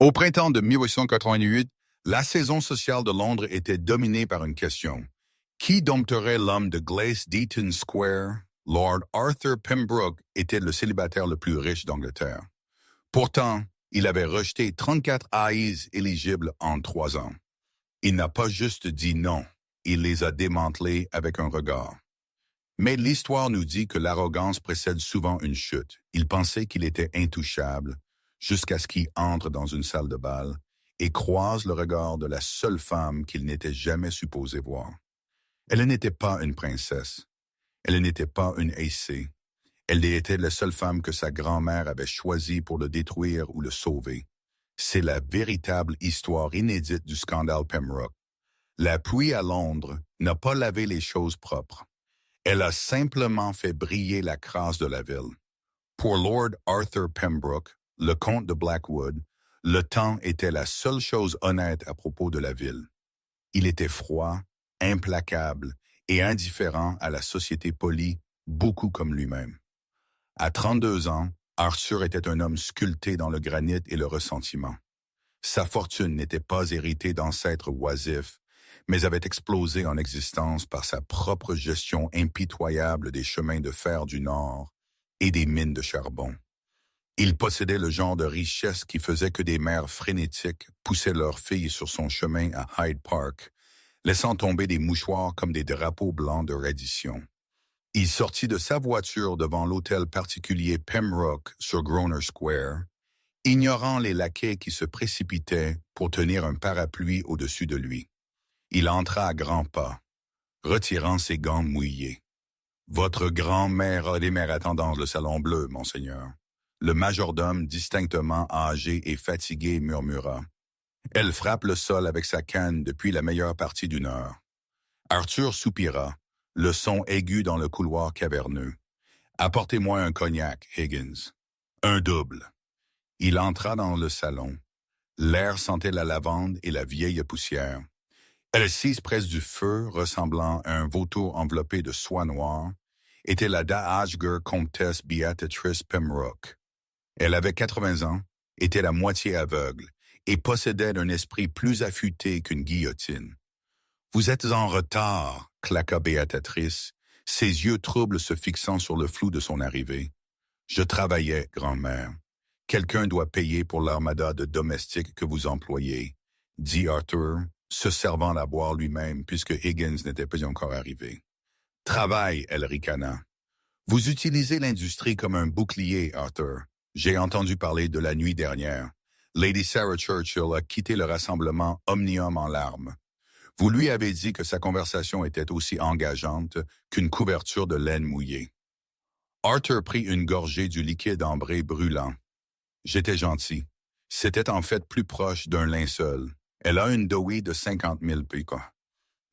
Au printemps de 1888, la saison sociale de Londres était dominée par une question. Qui dompterait l'homme de Glace-Deaton Square? Lord Arthur Pembroke était le célibataire le plus riche d'Angleterre. Pourtant, il avait rejeté 34 AIs éligibles en 3 ans. Il n'a pas juste dit non, il les a démantelés avec un regard. Mais l'histoire nous dit que l'arrogance précède souvent une chute. Il pensait qu'il était intouchable, jusqu'à ce qu'il entre dans une salle de bal et croise le regard de la seule femme qu'il n'était jamais supposé voir. Elle n'était pas une princesse. Elle n'était pas une aisée. Elle était la seule femme que sa grand-mère avait choisie pour le détruire ou le sauver. C'est la véritable histoire inédite du scandale Pembroke. La pluie à Londres n'a pas lavé les choses propres. Elle a simplement fait briller la crasse de la ville. Pour Lord Arthur Pembroke, le comte de Blackwood, le temps était la seule chose honnête à propos de la ville. Il était froid, implacable et indifférent à la société polie, beaucoup comme lui-même. À 32 ans, Arthur était un homme sculpté dans le granit et le ressentiment. Sa fortune n'était pas héritée d'ancêtres oisifs, mais avait explosé en existence par sa propre gestion impitoyable des chemins de fer du Nord et des mines de charbon. Il possédait le genre de richesse qui faisait que des mères frénétiques poussaient leurs filles sur son chemin à Hyde Park, laissant tomber des mouchoirs comme des drapeaux blancs de reddition. Il sortit de sa voiture devant l'hôtel particulier Pembroke sur Grosvenor Square, ignorant les laquais qui se précipitaient pour tenir un parapluie au-dessus de lui. Il entra à grands pas, retirant ses gants mouillés. « Votre grand-mère Audimer attend dans le salon bleu, monseigneur. » Le majordome, distinctement âgé et fatigué, murmura. « Elle frappe le sol avec sa canne depuis la meilleure partie d'une heure. » Arthur soupira, le son aigu dans le couloir caverneux. « Apportez-moi un cognac, Higgins. »« Un double. » Il entra dans le salon. L'air sentait la lavande et la vieille poussière. Elle, assise près du feu, ressemblant à un vautour enveloppé de soie noire, était la Dowager comtesse Beatrice Pembroke. Elle avait 80 ans, était la moitié aveugle et possédait un esprit plus affûté qu'une guillotine. « Vous êtes en retard, » claqua Béatrice, ses yeux troubles se fixant sur le flou de son arrivée. « Je travaillais, grand-mère. Quelqu'un doit payer pour l'armada de domestiques que vous employez, » dit Arthur, se servant à boire lui-même puisque Higgins n'était pas encore arrivé. « Travail, elle ricana. Vous utilisez l'industrie comme un bouclier, Arthur. J'ai entendu parler de la nuit dernière. Lady Sarah Churchill a quitté le rassemblement Omnium en larmes. Vous lui avez dit que sa conversation était aussi engageante qu'une couverture de laine mouillée. » Arthur prit une gorgée du liquide ambré brûlant. « J'étais gentil. C'était en fait plus proche d'un linceul. Elle a une Dewey de 50 000 picots.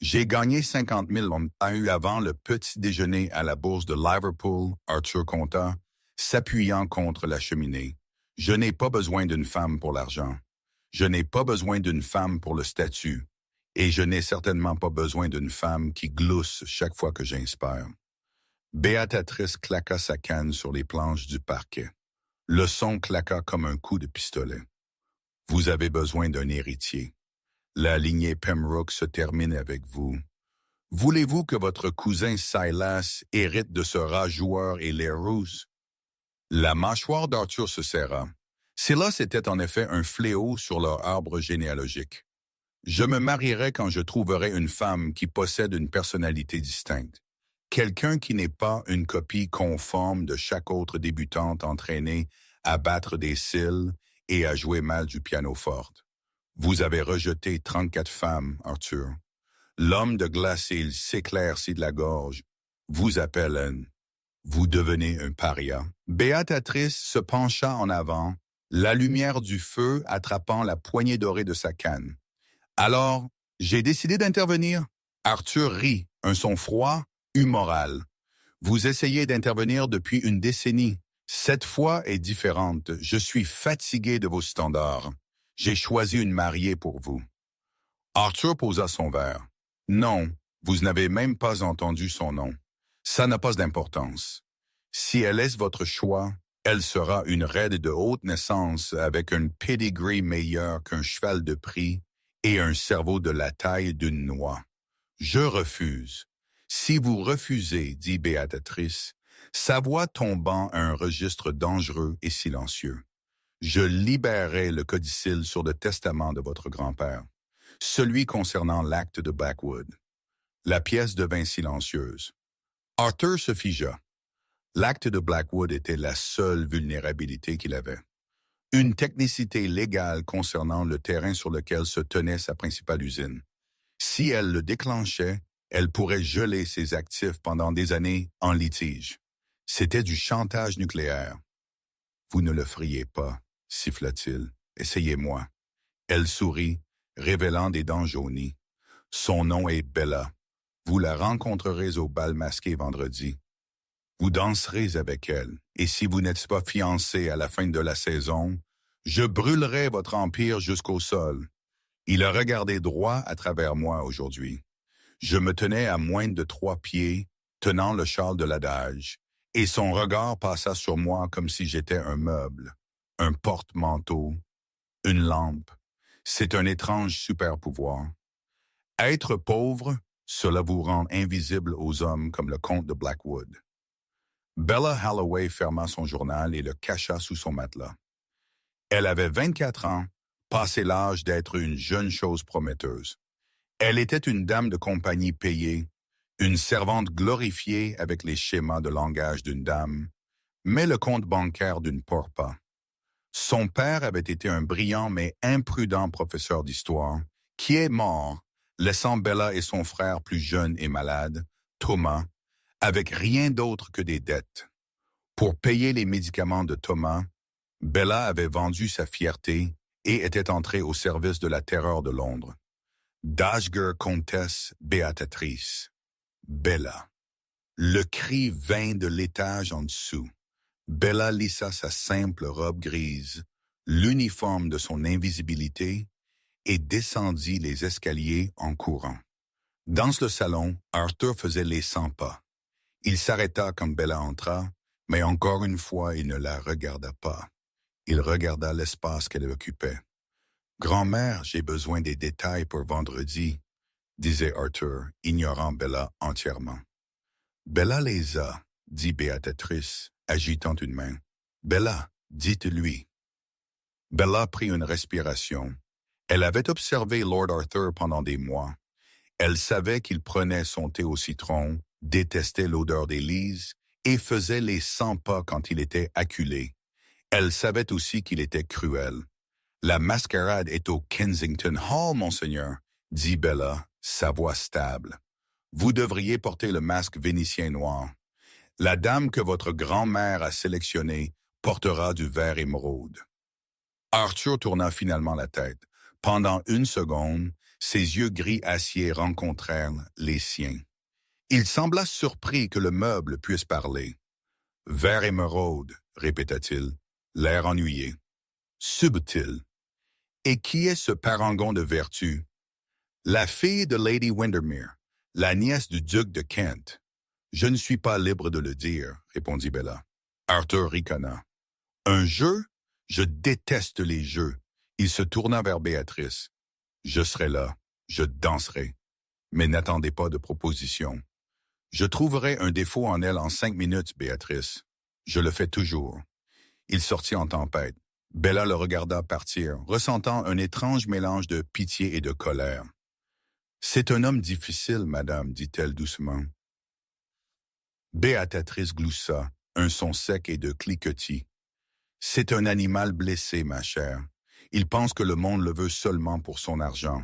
J'ai gagné 50 000 on a eu avant le petit déjeuner à la bourse de Liverpool, Arthur compta, s'appuyant contre la cheminée. Je n'ai pas besoin d'une femme pour l'argent. Je n'ai pas besoin d'une femme pour le statut. Et je n'ai certainement pas besoin d'une femme qui glousse chaque fois que j'inspire. » Béatrice claqua sa canne sur les planches du parquet. Le son claqua comme un coup de pistolet. « Vous avez besoin d'un héritier. La lignée Pembroke se termine avec vous. Voulez-vous que votre cousin Silas hérite de ce rat joueur et l'air rousse? » La mâchoire d'Arthur se serra. Silas était en effet un fléau sur leur arbre généalogique. « Je me marierai quand je trouverai une femme qui possède une personnalité distincte. Quelqu'un qui n'est pas une copie conforme de chaque autre débutante entraînée à battre des cils et à jouer mal du pianoforte. Vous avez rejeté 34 femmes, Arthur. L'homme de glace s'éclaircit de la gorge. Vous appelle. Vous devenez un paria. » Béatrice se pencha en avant, la lumière du feu attrapant la poignée dorée de sa canne. « Alors, j'ai décidé d'intervenir. » Arthur rit, un son froid, immoral. « Vous essayez d'intervenir depuis une décennie. Cette fois est différente. Je suis fatigué de vos standards. J'ai choisi une mariée pour vous. » Arthur posa son verre. « Non, vous n'avez même pas entendu son nom. Ça n'a pas d'importance. Si elle est votre choix, Elle sera une raide de haute naissance avec un pedigree meilleur qu'un cheval de prix et un cerveau de la taille d'une noix. Je refuse. Si vous refusez, dit Béatrice, sa voix tombant à un registre dangereux et silencieux. Je libérerai le codicille sur le testament de votre grand-père, celui concernant l'acte de Blackwood. La pièce devint silencieuse. Arthur se figea. L'acte de Blackwood était la seule vulnérabilité qu'il avait. Une technicité légale concernant le terrain sur lequel se tenait sa principale usine. Si elle le déclenchait, elle pourrait geler ses actifs pendant des années en litige. C'était du chantage nucléaire. Vous ne le feriez pas, siffla-t-il. Essayez-moi. Elle sourit, révélant des dents jaunies. Son nom est Bella. Vous la rencontrerez au bal masqué vendredi. Vous danserez avec elle, et si vous n'êtes pas fiancé à la fin de la saison, je brûlerai votre empire jusqu'au sol. Il a regardé droit à travers moi aujourd'hui. Je me tenais à moins de 3 pieds, tenant le châle de l'adage, et son regard passa sur moi comme si j'étais un meuble, un porte-manteau, une lampe. C'est un étrange super-pouvoir. Être pauvre, cela vous rend invisible aux hommes comme le comte de Blackwood. Bella Holloway ferma son journal et le cacha sous son matelas. Elle avait 24 ans, passé l'âge d'être une jeune chose prometteuse. Elle était une dame de compagnie payée, une servante glorifiée avec les schémas de langage d'une dame, mais le compte bancaire d'une porte-pas. Son père avait été un brillant mais imprudent professeur d'histoire, qui est mort, laissant Bella et son frère plus jeune et malade, Thomas, avec rien d'autre que des dettes. Pour payer les médicaments de Thomas, Bella avait vendu sa fierté et était entrée au service de la terreur de Londres. D'Ashger Comtesse Béatrice. Bella. Le cri vint de l'étage en dessous. Bella lissa sa simple robe grise, l'uniforme de son invisibilité, et descendit les escaliers en courant. Dans le salon, Arthur faisait les 100 pas. Il s'arrêta quand Bella entra, mais encore une fois, il ne la regarda pas. Il regarda l'espace qu'elle occupait. « Grand-mère, j'ai besoin des détails pour vendredi, » disait Arthur, ignorant Bella entièrement. « Bella les a, » dit Béatrice, agitant une main. « Bella, dites-lui. » Bella prit une respiration. Elle avait observé Lord Arthur pendant des mois. Elle savait qu'il prenait son thé au citron, détestait l'odeur des lises et faisait les 100 pas quand il était acculé. Elle savait aussi qu'il était cruel. « La mascarade est au Kensington Hall, monseigneur, » dit Bella, sa voix stable. « Vous devriez porter le masque vénitien noir. La dame que votre grand-mère a sélectionnée portera du vert émeraude. » Arthur tourna finalement la tête. Pendant une seconde, ses yeux gris acier rencontrèrent les siens. Il sembla surpris que le meuble puisse parler. « Vert émeraude », répéta-t-il, l'air ennuyé. « Subtil. Et qui est ce parangon de vertu? »« La fille de Lady Windermere, la nièce du duc de Kent. »« Je ne suis pas libre de le dire, » répondit Bella. Arthur ricana. « Un jeu? Je déteste les jeux. » Il se tourna vers Béatrice. « Je serai là, je danserai. Mais n'attendez pas de proposition. Je trouverai un défaut en elle en 5 minutes, Béatrice. Je le fais toujours. » Il sortit en tempête. Bella le regarda partir, ressentant un étrange mélange de pitié et de colère. « C'est un homme difficile, madame, dit-elle doucement. Béatrice gloussa, un son sec et de cliquetis. « C'est un animal blessé, ma chère. Il pense que le monde le veut seulement pour son argent.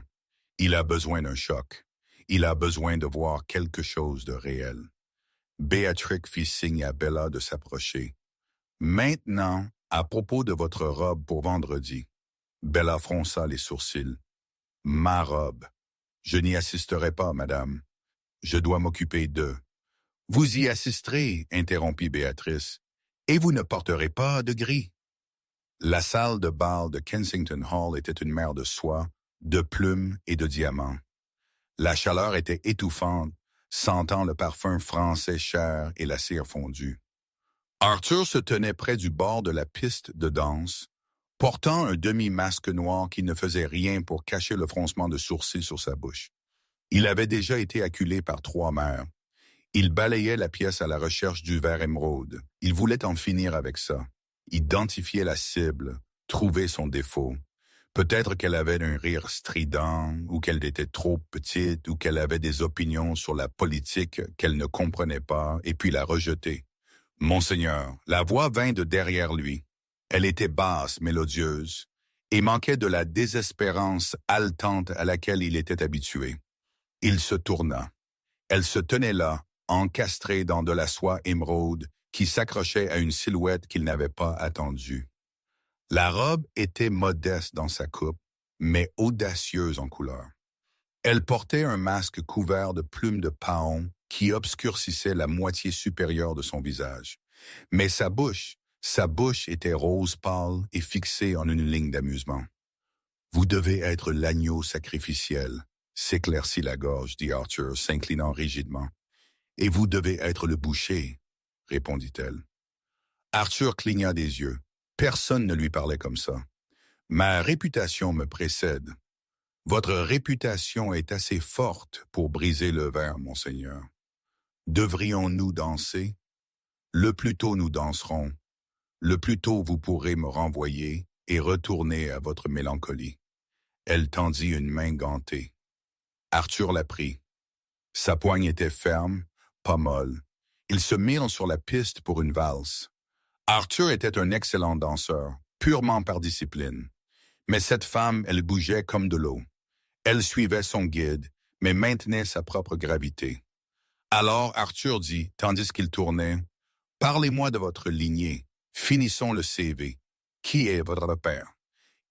Il a besoin d'un choc. Il a besoin de voir quelque chose de réel. » Béatrix fit signe à Bella de s'approcher. « Maintenant, à propos de votre robe pour vendredi. » Bella fronça les sourcils. « Ma robe. Je n'y assisterai pas, madame. Je dois m'occuper d'eux. »« Vous y assisterez, » interrompit Béatrice, « et vous ne porterez pas de gris. » La salle de bal de Kensington Hall était une mer de soie, de plumes et de diamants. La chaleur était étouffante, sentant le parfum français cher et la cire fondue. Arthur se tenait près du bord de la piste de danse, portant un demi-masque noir qui ne faisait rien pour cacher le froncement de sourcils sur sa bouche. Il avait déjà été acculé par 3 mères. Il balayait la pièce à la recherche du verre émeraude. Il voulait en finir avec ça. Identifier la cible, trouver son défaut. Peut-être qu'elle avait un rire strident, ou qu'elle était trop petite, ou qu'elle avait des opinions sur la politique qu'elle ne comprenait pas, et puis la rejeter. Monseigneur, la voix vint de derrière lui. Elle était basse, mélodieuse, et manquait de la désespérance haletante à laquelle il était habitué. Il se tourna. Elle se tenait là, encastrée dans de la soie émeraude qui s'accrochait à une silhouette qu'il n'avait pas attendue. La robe était modeste dans sa coupe, mais audacieuse en couleur. Elle portait un masque couvert de plumes de paon qui obscurcissait la moitié supérieure de son visage. Mais sa bouche était rose pâle et fixée en une ligne d'amusement. « Vous devez être l'agneau sacrificiel », s'éclaircit la gorge, dit Arthur, s'inclinant rigidement. « Et vous devez être le boucher », répondit-elle. Arthur cligna des yeux. Personne ne lui parlait comme ça. « Ma réputation me précède. » « Votre réputation est assez forte pour briser le verre, monseigneur. Devrions-nous danser? Le plus tôt nous danserons. Le plus tôt vous pourrez me renvoyer et retourner à votre mélancolie. » Elle tendit une main gantée. Arthur la prit. Sa poigne était ferme, pas molle. Ils se mirent sur la piste pour une valse. Arthur était un excellent danseur, purement par discipline. Mais cette femme, elle bougeait comme de l'eau. Elle suivait son guide, mais maintenait sa propre gravité. Alors Arthur dit, tandis qu'il tournait, « Parlez-moi de votre lignée. Finissons le CV. Qui est votre père?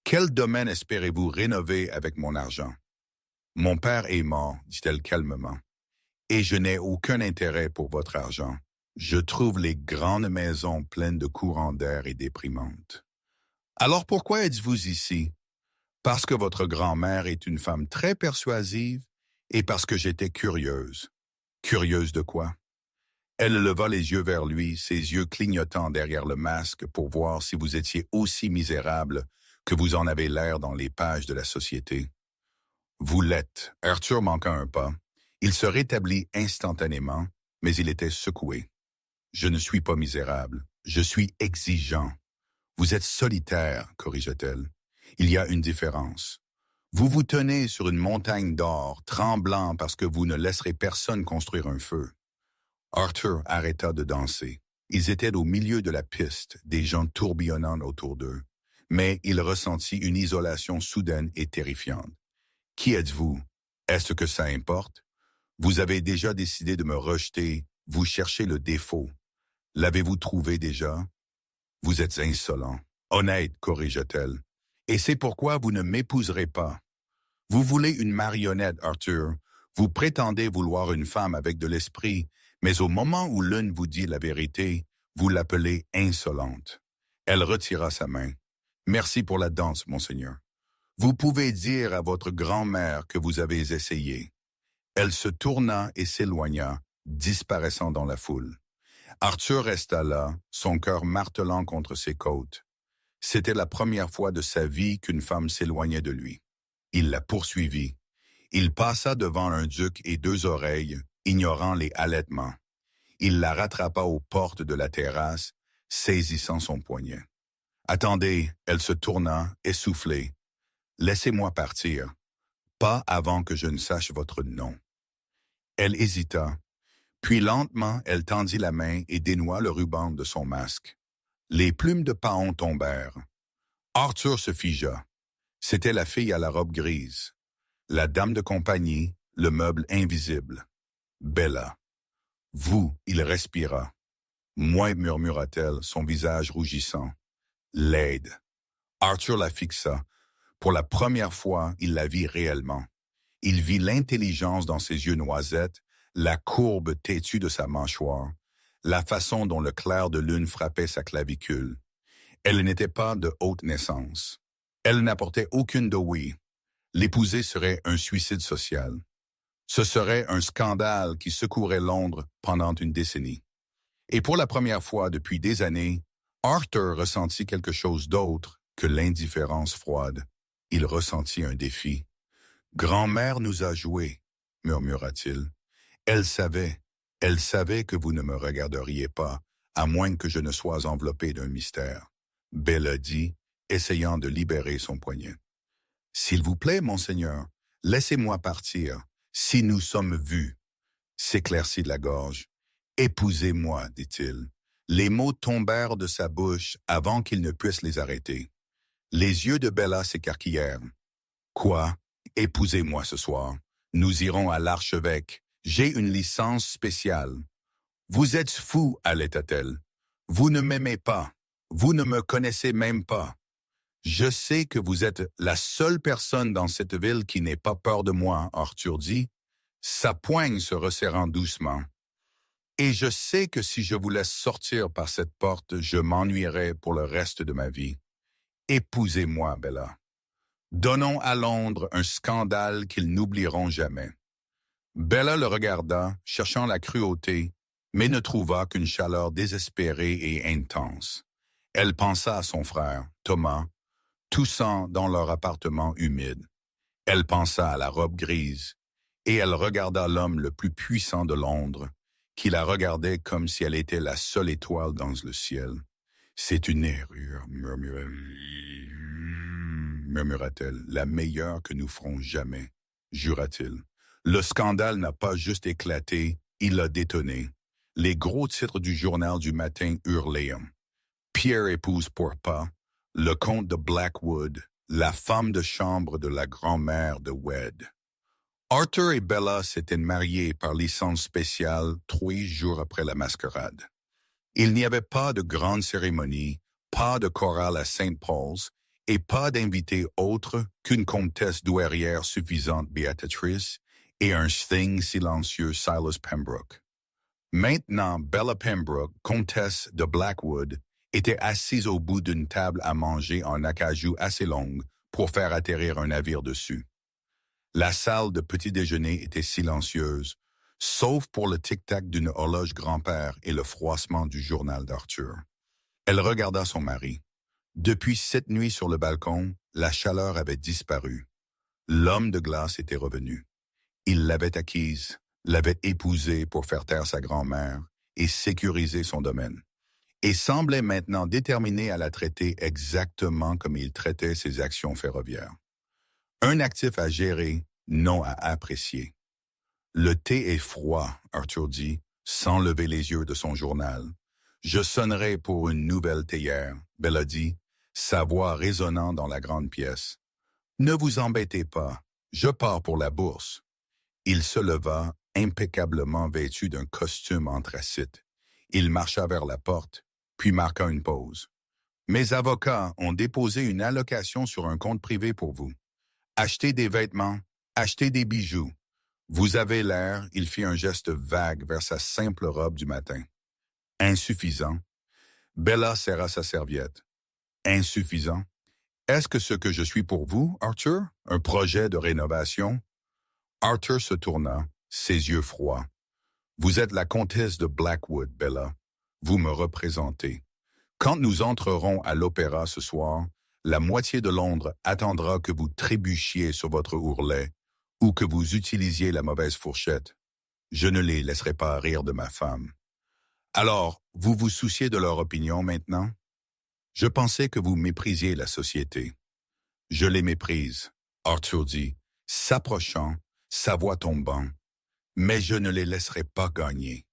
Quel domaine espérez-vous rénover avec mon argent? » « Mon père est mort, dit-elle calmement, « et je n'ai aucun intérêt pour votre argent. Je trouve les grandes maisons pleines de courants d'air et déprimantes. Alors pourquoi êtes-vous ici? Parce que votre grand-mère est une femme très persuasive et parce que j'étais curieuse. » Curieuse de quoi? Elle leva les yeux vers lui, ses yeux clignotant derrière le masque pour voir si vous étiez aussi misérable que vous en avez l'air dans les pages de la société. Vous l'êtes. Arthur manqua un pas. Il se rétablit instantanément, mais il était secoué. Je ne suis pas misérable. Je suis exigeant. Vous êtes solitaire, corrigea-t-elle. Il y a une différence. Vous vous tenez sur une montagne d'or, tremblant parce que vous ne laisserez personne construire un feu. Arthur arrêta de danser. Ils étaient au milieu de la piste, des gens tourbillonnant autour d'eux. Mais il ressentit une isolation soudaine et terrifiante. Qui êtes-vous? Est-ce que ça importe? Vous avez déjà décidé de me rejeter. Vous cherchez le défaut. L'avez-vous trouvé déjà? Vous êtes insolent. Honnête, corrigea-t-elle. Et c'est pourquoi vous ne m'épouserez pas. Vous voulez une marionnette, Arthur. Vous prétendez vouloir une femme avec de l'esprit, mais au moment où l'une vous dit la vérité, vous l'appelez insolente. Elle retira sa main. Merci pour la danse, monseigneur. Vous pouvez dire à votre grand-mère que vous avez essayé. Elle se tourna et s'éloigna, disparaissant dans la foule. Arthur resta là, son cœur martelant contre ses côtes. C'était la première fois de sa vie qu'une femme s'éloignait de lui. Il la poursuivit. Il passa devant un duc et 2 oreilles, ignorant les halètements. Il la rattrapa aux portes de la terrasse, saisissant son poignet. « Attendez », elle se tourna, essoufflée. « Laissez-moi partir, pas avant que je ne sache votre nom. » Elle hésita, puis lentement elle tendit la main et dénoua le ruban de son masque. Les plumes de paon tombèrent. Arthur se figea. C'était la fille à la robe grise, la dame de compagnie, le meuble invisible. Bella. « Vous », il respira. « Moi », murmura-t-elle, son visage rougissant. « Laide. » Arthur la fixa. Pour la première fois, il la vit réellement. Il vit l'intelligence dans ses yeux noisettes, la courbe têtue de sa mâchoire, la façon dont le clair de lune frappait sa clavicule. Elle n'était pas de haute naissance. Elle n'apportait aucune de oui. L'épouser serait un suicide social. Ce serait un scandale qui secouerait Londres pendant une décennie. Et pour la première fois depuis des années, Arthur ressentit quelque chose d'autre que l'indifférence froide. Il ressentit un défi. « Grand-mère nous a joués, » murmura-t-il. « Elle savait que vous ne me regarderiez pas, à moins que je ne sois enveloppé d'un mystère. » Bella dit, essayant de libérer son poignet. « S'il vous plaît, monseigneur, laissez-moi partir, si nous sommes vus. » S'éclaircit de la gorge. « Épousez-moi, dit-il. » Les mots tombèrent de sa bouche avant qu'il ne puisse les arrêter. Les yeux de Bella s'écarquillèrent. « Quoi? Épousez-moi ce soir. Nous irons à l'archevêque. J'ai une licence spéciale. »« Vous êtes fou, allaita-t-elle. Vous ne m'aimez pas. Vous ne me connaissez même pas. Je sais que vous êtes la seule personne dans cette ville qui n'ait pas peur de moi, Arthur dit, sa poigne se resserrant doucement. Et je sais que si je vous laisse sortir par cette porte, je m'ennuierai pour le reste de ma vie. Épousez-moi, Bella. Donnons à Londres un scandale qu'ils n'oublieront jamais. » Bella le regarda, cherchant la cruauté, mais ne trouva qu'une chaleur désespérée et intense. Elle pensa à son frère, Thomas, toussant dans leur appartement humide. Elle pensa à la robe grise, et elle regarda l'homme le plus puissant de Londres, qui la regardait comme si elle était la seule étoile dans le ciel. « C'est une erreur, murmura-t-elle, la meilleure que nous ferons jamais, jura-t-il. Le scandale n'a pas juste éclaté, il l'a détonné. Les gros titres du journal du matin hurlaient. Pierre épouse Pourpas, le comte de Blackwood, la femme de chambre de la grand-mère de Wed. Arthur et Bella s'étaient mariés par licence spéciale 3 jours après la mascarade. Il n'y avait pas de grande cérémonie, pas de chorale à St. Paul's et pas d'invité autre qu'une comtesse douairière suffisante Béatrice et un thing silencieux Silas Pembroke. Maintenant, Bella Pembroke, comtesse de Blackwood, était assise au bout d'une table à manger en acajou assez longue pour faire atterrir un navire dessus. La salle de petit déjeuner était silencieuse, sauf pour le tic-tac d'une horloge grand-père et le froissement du journal d'Arthur. Elle regarda son mari. Depuis cette nuit sur le balcon, la chaleur avait disparu. L'homme de glace était revenu. Il l'avait acquise, l'avait épousée pour faire taire sa grand-mère et sécuriser son domaine, et semblait maintenant déterminé à la traiter exactement comme il traitait ses actions ferroviaires. Un actif à gérer, non à apprécier. « Le thé est froid, » Arthur dit, sans lever les yeux de son journal. « Je sonnerai pour une nouvelle théière, » Bella dit, sa voix résonnant dans la grande pièce. « Ne vous embêtez pas, je pars pour la bourse. » Il se leva, impeccablement vêtu d'un costume anthracite. Il marcha vers la porte, puis marqua une pause. « Mes avocats ont déposé une allocation sur un compte privé pour vous. Achetez des vêtements, achetez des bijoux. Vous avez l'air, » il fit un geste vague vers sa simple robe du matin. « Insuffisant. » Bella serra sa serviette. « Insuffisant. Est-ce que ce que je suis pour vous, Arthur? Un projet de rénovation? » Arthur se tourna, ses yeux froids. « Vous êtes la comtesse de Blackwood, Bella. Vous me représentez. Quand nous entrerons à l'opéra ce soir, la moitié de Londres attendra que vous trébuchiez sur votre ourlet ou que vous utilisiez la mauvaise fourchette. Je ne les laisserai pas rire de ma femme. Alors, vous vous souciez de leur opinion maintenant? Je pensais que vous méprisiez la société. »« Je les méprise, » Arthur dit, s'approchant, sa voix tombant. « Mais je ne les laisserai pas gagner.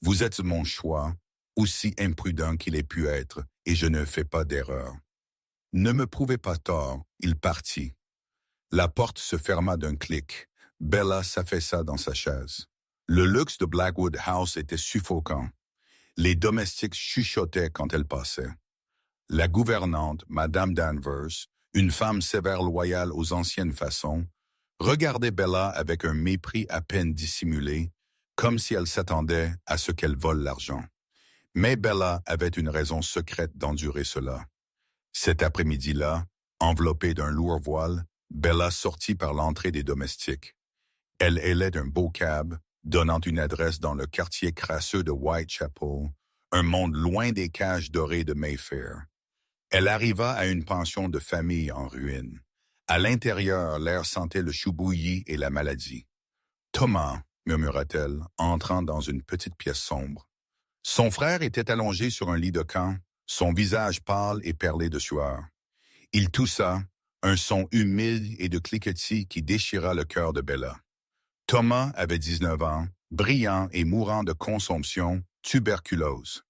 Vous êtes mon choix, aussi imprudent qu'il ait pu être, et je ne fais pas d'erreur. » Ne me prouvez pas tort, il partit. La porte se ferma d'un clic. Bella s'affaissa dans sa chaise. Le luxe de Blackwood House était suffocant. Les domestiques chuchotaient quand elle passait. La gouvernante, Madame Danvers, une femme sévère loyale aux anciennes façons, regardait Bella avec un mépris à peine dissimulé, comme si elle s'attendait à ce qu'elle vole l'argent. Mais Bella avait une raison secrète d'endurer cela. Cet après-midi-là, enveloppée d'un lourd voile, Bella sortit par l'entrée des domestiques. Elle hélait d'un beau cab, donnant une adresse dans le quartier crasseux de Whitechapel, un monde loin des cages dorées de Mayfair. Elle arriva à une pension de famille en ruine. À l'intérieur, l'air sentait le chou bouilli et la maladie. « Thomas », murmura-t-elle, entrant dans une petite pièce sombre. Son frère était allongé sur un lit de camp, son visage pâle et perlé de sueur. Il toussa, un son humide et de cliquetis qui déchira le cœur de Bella. Thomas avait 19 ans, brillant et mourant de consomption, tuberculose.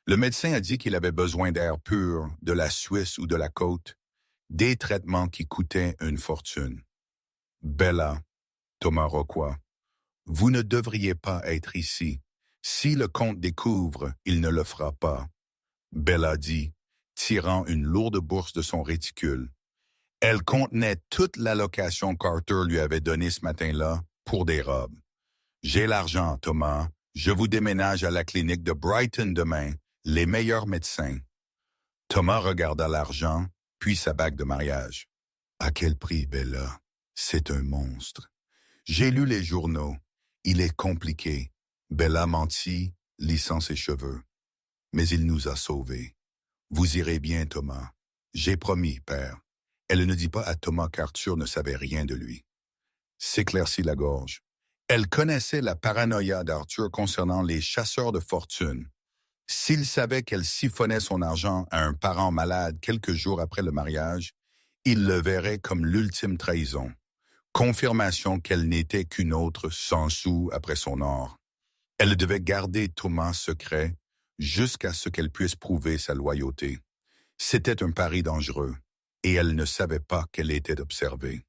Le médecin a dit qu'il avait besoin d'air pur, de la Suisse ou de la côte, des traitements qui coûtaient une fortune. Bella, Thomas Roquois, vous ne devriez pas être ici. Si le comte découvre, il ne le fera pas. Bella dit, tirant une lourde bourse de son réticule. Elle contenait toute l'allocation qu'Arthur lui avait donnée ce matin-là pour des robes. J'ai l'argent, Thomas. Je vous déménage à la clinique de Brighton demain. Les meilleurs médecins. Thomas regarda l'argent, puis sa bague de mariage. À quel prix, Bella? C'est un monstre. J'ai lu les journaux. Il est compliqué. Bella mentit, lissant ses cheveux. Mais il nous a sauvés. Vous irez bien, Thomas. J'ai promis, père. Elle ne dit pas à Thomas qu'Arthur ne savait rien de lui. S'éclaircit la gorge. Elle connaissait la paranoïa d'Arthur concernant les chasseurs de fortune. S'il savait qu'elle siphonnait son argent à un parent malade quelques jours après le mariage, il le verrait comme l'ultime trahison. Confirmation qu'elle n'était qu'une autre sans sou après son or. Elle devait garder Thomas secret jusqu'à ce qu'elle puisse prouver sa loyauté. C'était un pari dangereux, et elle ne savait pas qu'elle était observée.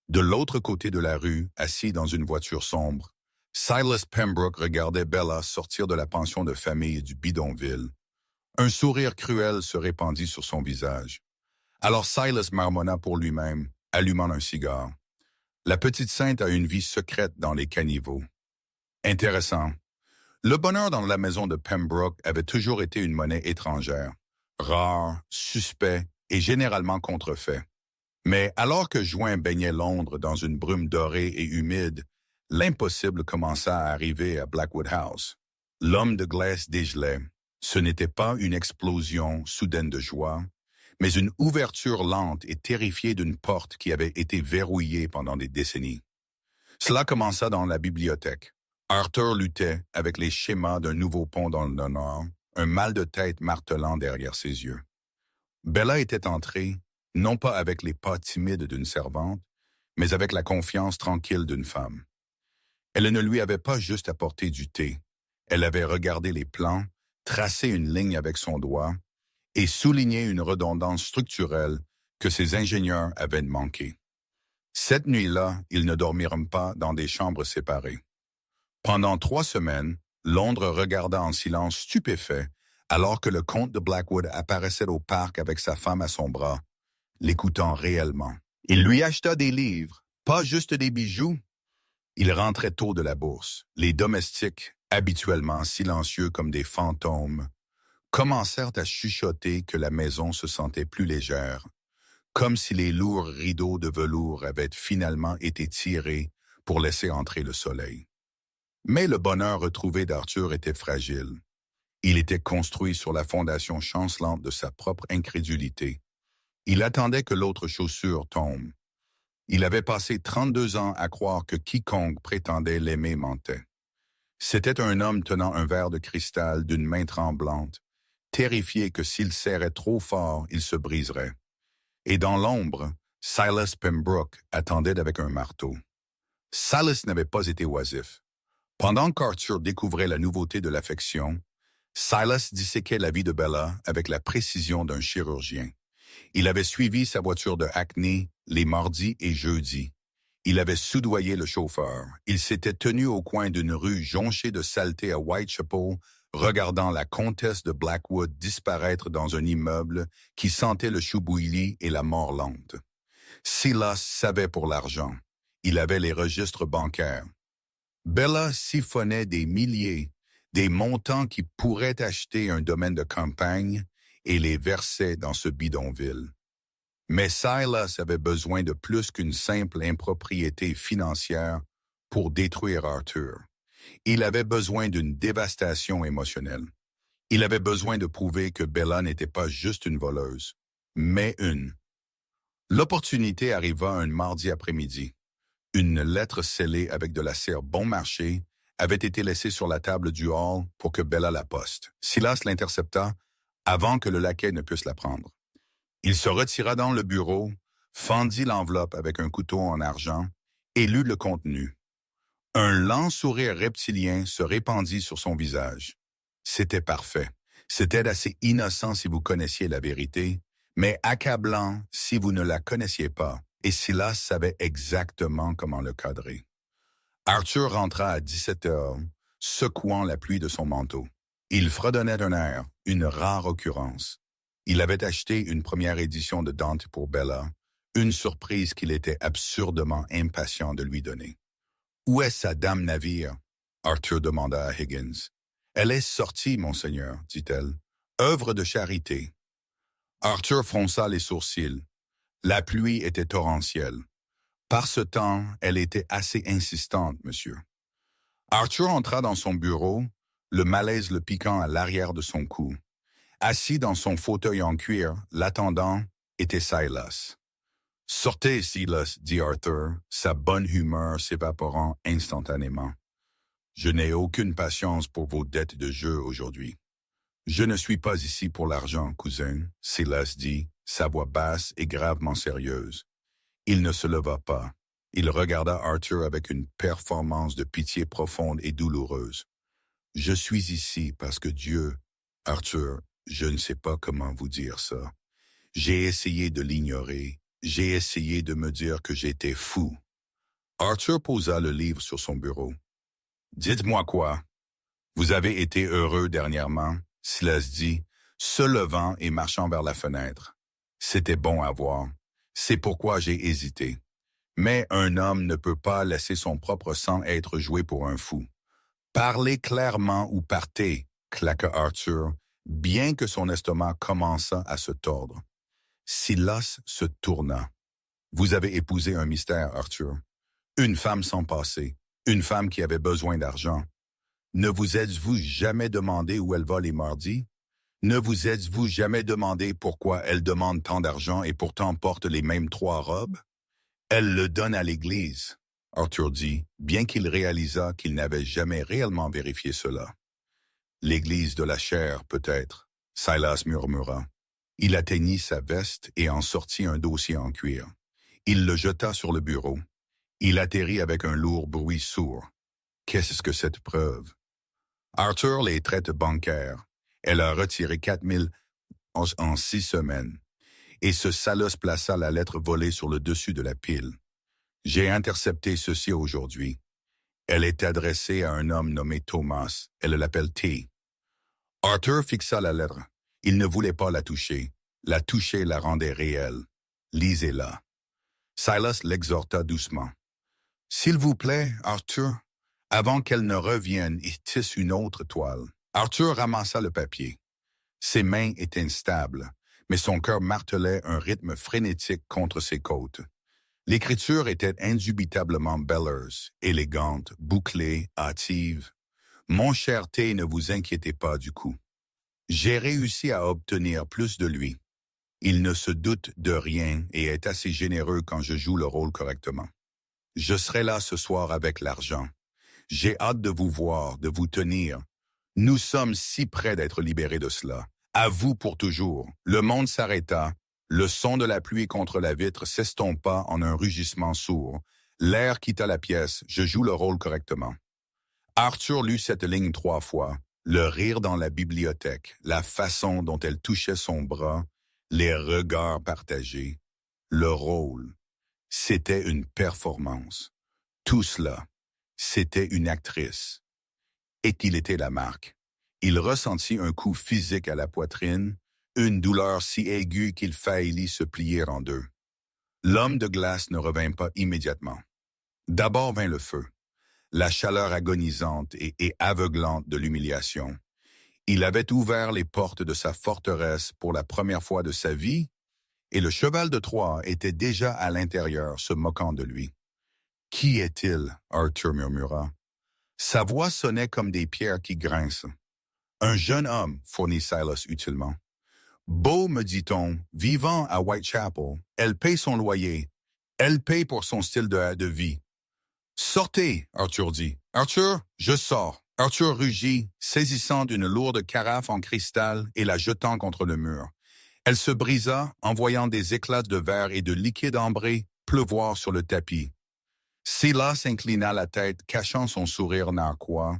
De l'autre côté de la rue, assis dans une voiture sombre, Silas Pembroke regardait Bella sortir de la pension de famille du bidonville. Un sourire cruel se répandit sur son visage. Alors Silas marmonna pour lui-même, allumant un cigare. La petite sainte a une vie secrète dans les caniveaux. Intéressant. Le bonheur dans la maison de Pembroke avait toujours été une monnaie étrangère, rare, suspect et généralement contrefait. Mais alors que juin baignait Londres dans une brume dorée et humide, l'impossible commença à arriver à Blackwood House. L'homme de glace dégelait. Ce n'était pas une explosion soudaine de joie, mais une ouverture lente et terrifiée d'une porte qui avait été verrouillée pendant des décennies. Cela commença dans la bibliothèque. Arthur luttait avec les schémas d'un nouveau pont dans le nord, un mal de tête martelant derrière ses yeux. Bella était entrée, non pas avec les pas timides d'une servante, mais avec la confiance tranquille d'une femme. Elle ne lui avait pas juste apporté du thé. Elle avait regardé les plans, tracé une ligne avec son doigt et souligné une redondance structurelle que ses ingénieurs avaient manquée. Cette nuit-là, ils ne dormirent pas dans des chambres séparées. Pendant 3 semaines, Londres regarda en silence stupéfait alors que le comte de Blackwood apparaissait au parc avec sa femme à son bras, l'écoutant réellement. Il lui acheta des livres, pas juste des bijoux. Il rentrait tôt de la bourse. Les domestiques, habituellement silencieux comme des fantômes, commencèrent à chuchoter que la maison se sentait plus légère, comme si les lourds rideaux de velours avaient finalement été tirés pour laisser entrer le soleil. Mais le bonheur retrouvé d'Arthur était fragile. Il était construit sur la fondation chancelante de sa propre incrédulité. Il attendait que l'autre chaussure tombe. Il avait passé 32 ans à croire que quiconque prétendait l'aimer mentait. C'était un homme tenant un verre de cristal d'une main tremblante, terrifié que s'il serrait trop fort, il se briserait. Et dans l'ombre, Silas Pembroke attendait avec un marteau. Silas n'avait pas été oisif. Pendant qu'Arthur découvrait la nouveauté de l'affection, Silas disséquait la vie de Bella avec la précision d'un chirurgien. Il avait suivi sa voiture de Hackney les mardis et jeudis. Il avait soudoyé le chauffeur. Il s'était tenu au coin d'une rue jonchée de saleté à Whitechapel, regardant la comtesse de Blackwood disparaître dans un immeuble qui sentait le chou bouilli et la mort lente. Silas savait pour l'argent. Il avait les registres bancaires. Bella siphonnait des milliers, des montants qui pourraient acheter un domaine de campagne et les versait dans ce bidonville. Mais Silas avait besoin de plus qu'une simple impropriété financière pour détruire Arthur. Il avait besoin d'une dévastation émotionnelle. Il avait besoin de prouver que Bella n'était pas juste une voleuse, mais une. L'opportunité arriva un mardi après-midi. Une lettre scellée avec de la cire bon marché avait été laissée sur la table du hall pour que Bella la poste. Silas l'intercepta avant que le laquais ne puisse la prendre. Il se retira dans le bureau, fendit l'enveloppe avec un couteau en argent et lut le contenu. Un lent sourire reptilien se répandit sur son visage. C'était parfait. C'était assez innocent si vous connaissiez la vérité, mais accablant si vous ne la connaissiez pas, et Silas savait exactement comment le cadrer. Arthur rentra à 17 heures, secouant la pluie de son manteau. Il fredonnait d'un air, une rare occurrence. Il avait acheté une première édition de Dante pour Bella, une surprise qu'il était absurdement impatient de lui donner. « Où est sa dame navire? » Arthur demanda à Higgins. « Elle est sortie, monseigneur, dit-elle. Œuvre de charité. » Arthur fronça les sourcils. La pluie était torrentielle. Par ce temps, elle était assez insistante, monsieur. Arthur entra dans son bureau, le malaise le piquant à l'arrière de son cou. Assis dans son fauteuil en cuir, l'attendant était Silas. « Sortez, Silas, dit Arthur, sa bonne humeur s'évaporant instantanément. Je n'ai aucune patience pour vos dettes de jeu aujourd'hui. Je ne suis pas ici pour l'argent, cousin, Silas dit, sa voix basse et gravement sérieuse. Il ne se leva pas. Il regarda Arthur avec une performance de pitié profonde et douloureuse. « Je suis ici parce que Dieu, Arthur, je ne sais pas comment vous dire ça. J'ai essayé de l'ignorer. J'ai essayé de me dire que j'étais fou. » Arthur posa le livre sur son bureau. « Dites-moi quoi? Vous avez été heureux dernièrement, » Silas dit, se levant et marchant vers la fenêtre. C'était bon à voir. C'est pourquoi j'ai hésité. Mais un homme ne peut pas laisser son propre sang être joué pour un fou. Parlez clairement ou partez, claqua Arthur, bien que son estomac commençât à se tordre. Silas se tourna. « Vous avez épousé un mystère, Arthur. Une femme sans passé, une femme qui avait besoin d'argent. Ne vous êtes-vous jamais demandé où elle va les mardis? Ne vous êtes-vous jamais demandé pourquoi elle demande tant d'argent et pourtant porte les mêmes 3 robes? Elle le donne à l'Église, » Arthur dit, bien qu'il réalisât qu'il n'avait jamais réellement vérifié cela. « L'Église de la chair, peut-être, » Silas murmura. Il atteignit sa veste et en sortit un dossier en cuir. Il le jeta sur le bureau. Il atterrit avec un lourd bruit sourd. Qu'est-ce que cette preuve? Arthur les traite bancaires. Elle a retiré 4 000 en 6 semaines. Et ce Salos plaça la lettre volée sur le dessus de la pile. J'ai intercepté ceci aujourd'hui. Elle est adressée à un homme nommé Thomas. Elle l'appelle T. Arthur fixa la lettre. Il ne voulait pas la toucher. La toucher la rendait réelle. Lisez-la. Silas l'exhorta doucement. « S'il vous plaît, Arthur, avant qu'elle ne revienne et tisse une autre toile. » Arthur ramassa le papier. Ses mains étaient instables, mais son cœur martelait un rythme frénétique contre ses côtes. L'écriture était indubitablement belleuse, élégante, bouclée, hâtive. « Mon cher T, ne vous inquiétez pas du coup. J'ai réussi à obtenir plus de lui. Il ne se doute de rien et est assez généreux quand je joue le rôle correctement. Je serai là ce soir avec l'argent. J'ai hâte de vous voir, de vous tenir. Nous sommes si près d'être libérés de cela. À vous pour toujours. » Le monde s'arrêta. Le son de la pluie contre la vitre s'estompa en un rugissement sourd. L'air quitta la pièce. Je joue le rôle correctement. Arthur lut cette ligne 3 fois. Le rire dans la bibliothèque, la façon dont elle touchait son bras, les regards partagés. Le rôle. C'était une performance. Tout cela. C'était une actrice. Et qu'il était la marque. Il ressentit un coup physique à la poitrine, une douleur si aiguë qu'il faillit se plier en deux. L'homme de glace ne revint pas immédiatement. D'abord vint le feu, la chaleur agonisante et aveuglante de l'humiliation. Il avait ouvert les portes de sa forteresse pour la première fois de sa vie, et le cheval de Troie était déjà à l'intérieur, se moquant de lui. « Qui est-il » Arthur murmura. Sa voix sonnait comme des pierres qui grincent. Un jeune homme, fournit Silas utilement. Beau, me dit-on, vivant à Whitechapel, elle paye son loyer. Elle paye pour son style de vie. Sortez, Arthur dit. Arthur, je sors. Arthur rugit, saisissant d'une lourde carafe en cristal et la jetant contre le mur. Elle se brisa, envoyant des éclats de verre et de liquide ambré pleuvoir sur le tapis. Silas inclina la tête, cachant son sourire narquois,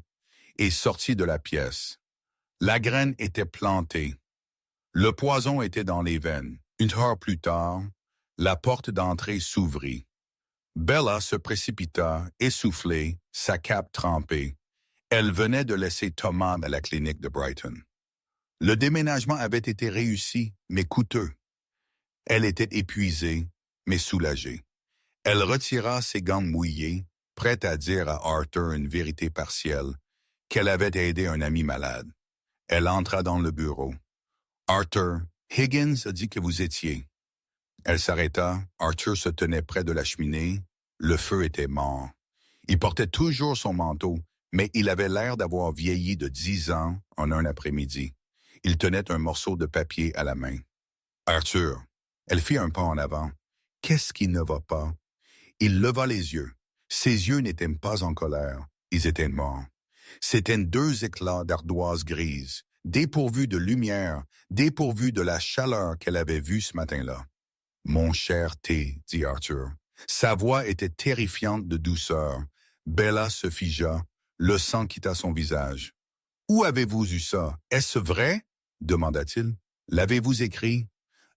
et sortit de la pièce. La graine était plantée. Le poison était dans les veines. Une heure plus tard, la porte d'entrée s'ouvrit. Bella se précipita, essoufflée, sa cape trempée. Elle venait de laisser Thomas à la clinique de Brighton. Le déménagement avait été réussi, mais coûteux. Elle était épuisée, mais soulagée. Elle retira ses gants mouillés, prête à dire à Arthur une vérité partielle, qu'elle avait aidé un ami malade. Elle entra dans le bureau. Arthur, Higgins a dit que vous étiez. Elle s'arrêta. Arthur se tenait près de la cheminée. Le feu était mort. Il portait toujours son manteau, mais il avait l'air d'avoir vieilli de 10 ans en un après-midi. Il tenait un morceau de papier à la main. Arthur, elle fit un pas en avant. Qu'est-ce qui ne va pas? Il leva les yeux. Ses yeux n'étaient pas en colère. Ils étaient morts. C'étaient deux éclats d'ardoise grise, dépourvus de lumière, dépourvus de la chaleur qu'elle avait vue ce matin-là. « Mon cher T, dit Arthur. Sa voix était terrifiante de douceur. Bella se figea, le sang quitta son visage. « Où avez-vous eu ça? Est-ce vrai? » demanda-t-il. « L'avez-vous écrit? »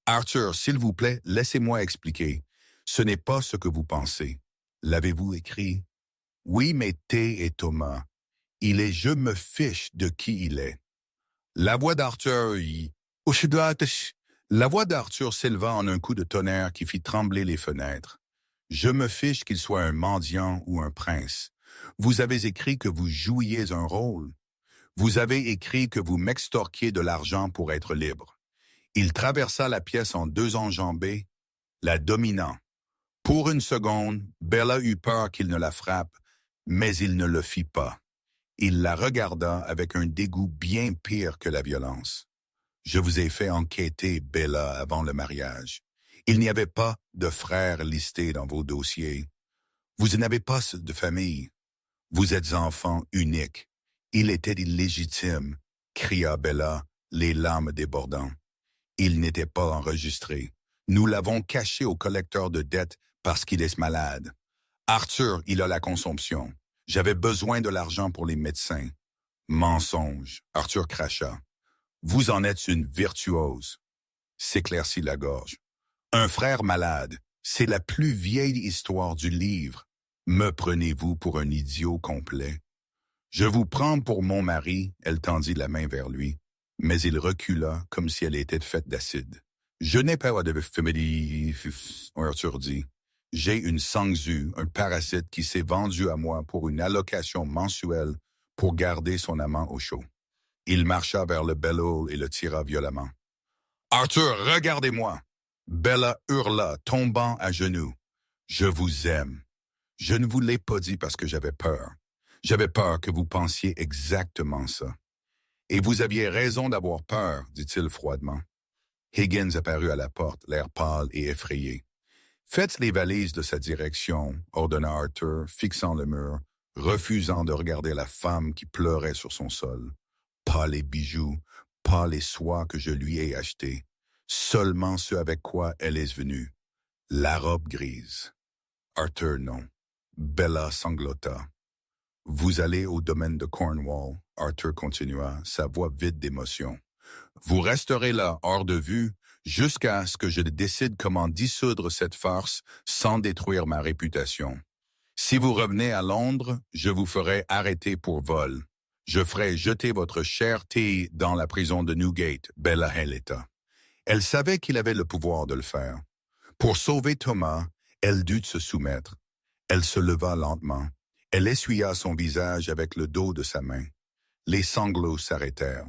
« Arthur, s'il vous plaît, laissez-moi expliquer. Ce n'est pas ce que vous pensez. L'avez-vous écrit? »« Oui, mais T et Thomas. Il est je me fiche de qui il est. » La voix d'Arthur La voix d'Arthur s'éleva en un coup de tonnerre qui fit trembler les fenêtres. « Je me fiche qu'il soit un mendiant ou un prince. Vous avez écrit que vous jouiez un rôle. Vous avez écrit que vous m'extorquiez de l'argent pour être libre. » Il traversa la pièce en deux enjambées, la dominant. Pour une seconde, Bella eut peur qu'il ne la frappe, mais il ne le fit pas. Il la regarda avec un dégoût bien pire que la violence. « Je vous ai fait enquêter, Bella, avant le mariage. Il n'y avait pas de frères listés dans vos dossiers. Vous n'avez pas de famille. Vous êtes enfant unique. Il était illégitime, cria Bella, les larmes débordant. Il n'était pas enregistré. Nous l'avons caché au collecteur de dettes parce qu'il est malade. Arthur, il a la consomption. J'avais besoin de l'argent pour les médecins. » Mensonge, Arthur cracha. « Vous en êtes une virtuose. » S'éclaircit la gorge. « Un frère malade, c'est la plus vieille histoire du livre. Me prenez-vous pour un idiot complet? » « Je vous prends pour mon mari, » elle tendit la main vers lui, mais il recula comme si elle était faite d'acide. « Je n'ai pas de famille, » Arthur dit. « J'ai une sangsue, un parasite qui s'est vendu à moi pour une allocation mensuelle pour garder son amant au chaud. » Il marcha vers le bellow et le tira violemment. « Arthur, regardez-moi! » Bella hurla, tombant à genoux. « Je vous aime. Je ne vous l'ai pas dit parce que j'avais peur. J'avais peur que vous pensiez exactement ça. » « Et vous aviez raison d'avoir peur, » dit-il froidement. Higgins apparut à la porte, l'air pâle et effrayé. « Faites les valises de sa direction, » ordonna Arthur, fixant le mur, refusant de regarder la femme qui pleurait sur son sol. « Pas les bijoux, pas les soies que je lui ai achetés, seulement ce avec quoi elle est venue. La robe grise. » Arthur, non. Bella sanglota. « Vous allez au domaine de Cornwall, » Arthur continua, sa voix vide d'émotion. « Vous resterez là, hors de vue, jusqu'à ce que je décide comment dissoudre cette farce sans détruire ma réputation. Si vous revenez à Londres, je vous ferai arrêter pour vol. Je ferai jeter votre chère T dans la prison de Newgate, Bella Heleta. » Elle savait qu'il avait le pouvoir de le faire. Pour sauver Thomas, elle dut se soumettre. Elle se leva lentement. Elle essuya son visage avec le dos de sa main. Les sanglots s'arrêtèrent.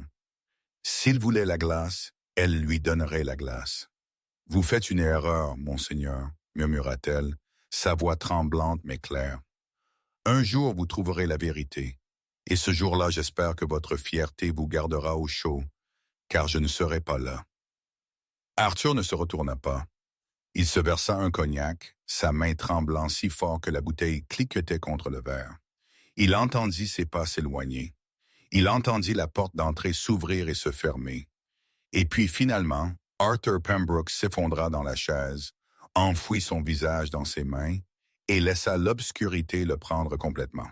S'il voulait la glace, elle lui donnerait la glace. « Vous faites une erreur, monseigneur, » murmura-t-elle, sa voix tremblante mais claire. « Un jour vous trouverez la vérité. Et ce jour-là, j'espère que votre fierté vous gardera au chaud, car je ne serai pas là. » Arthur ne se retourna pas. Il se versa un cognac, sa main tremblant si fort que la bouteille cliquetait contre le verre. Il entendit ses pas s'éloigner. Il entendit la porte d'entrée s'ouvrir et se fermer. Et puis finalement, Arthur Pembroke s'effondra dans la chaise, enfouit son visage dans ses mains et laissa l'obscurité le prendre complètement.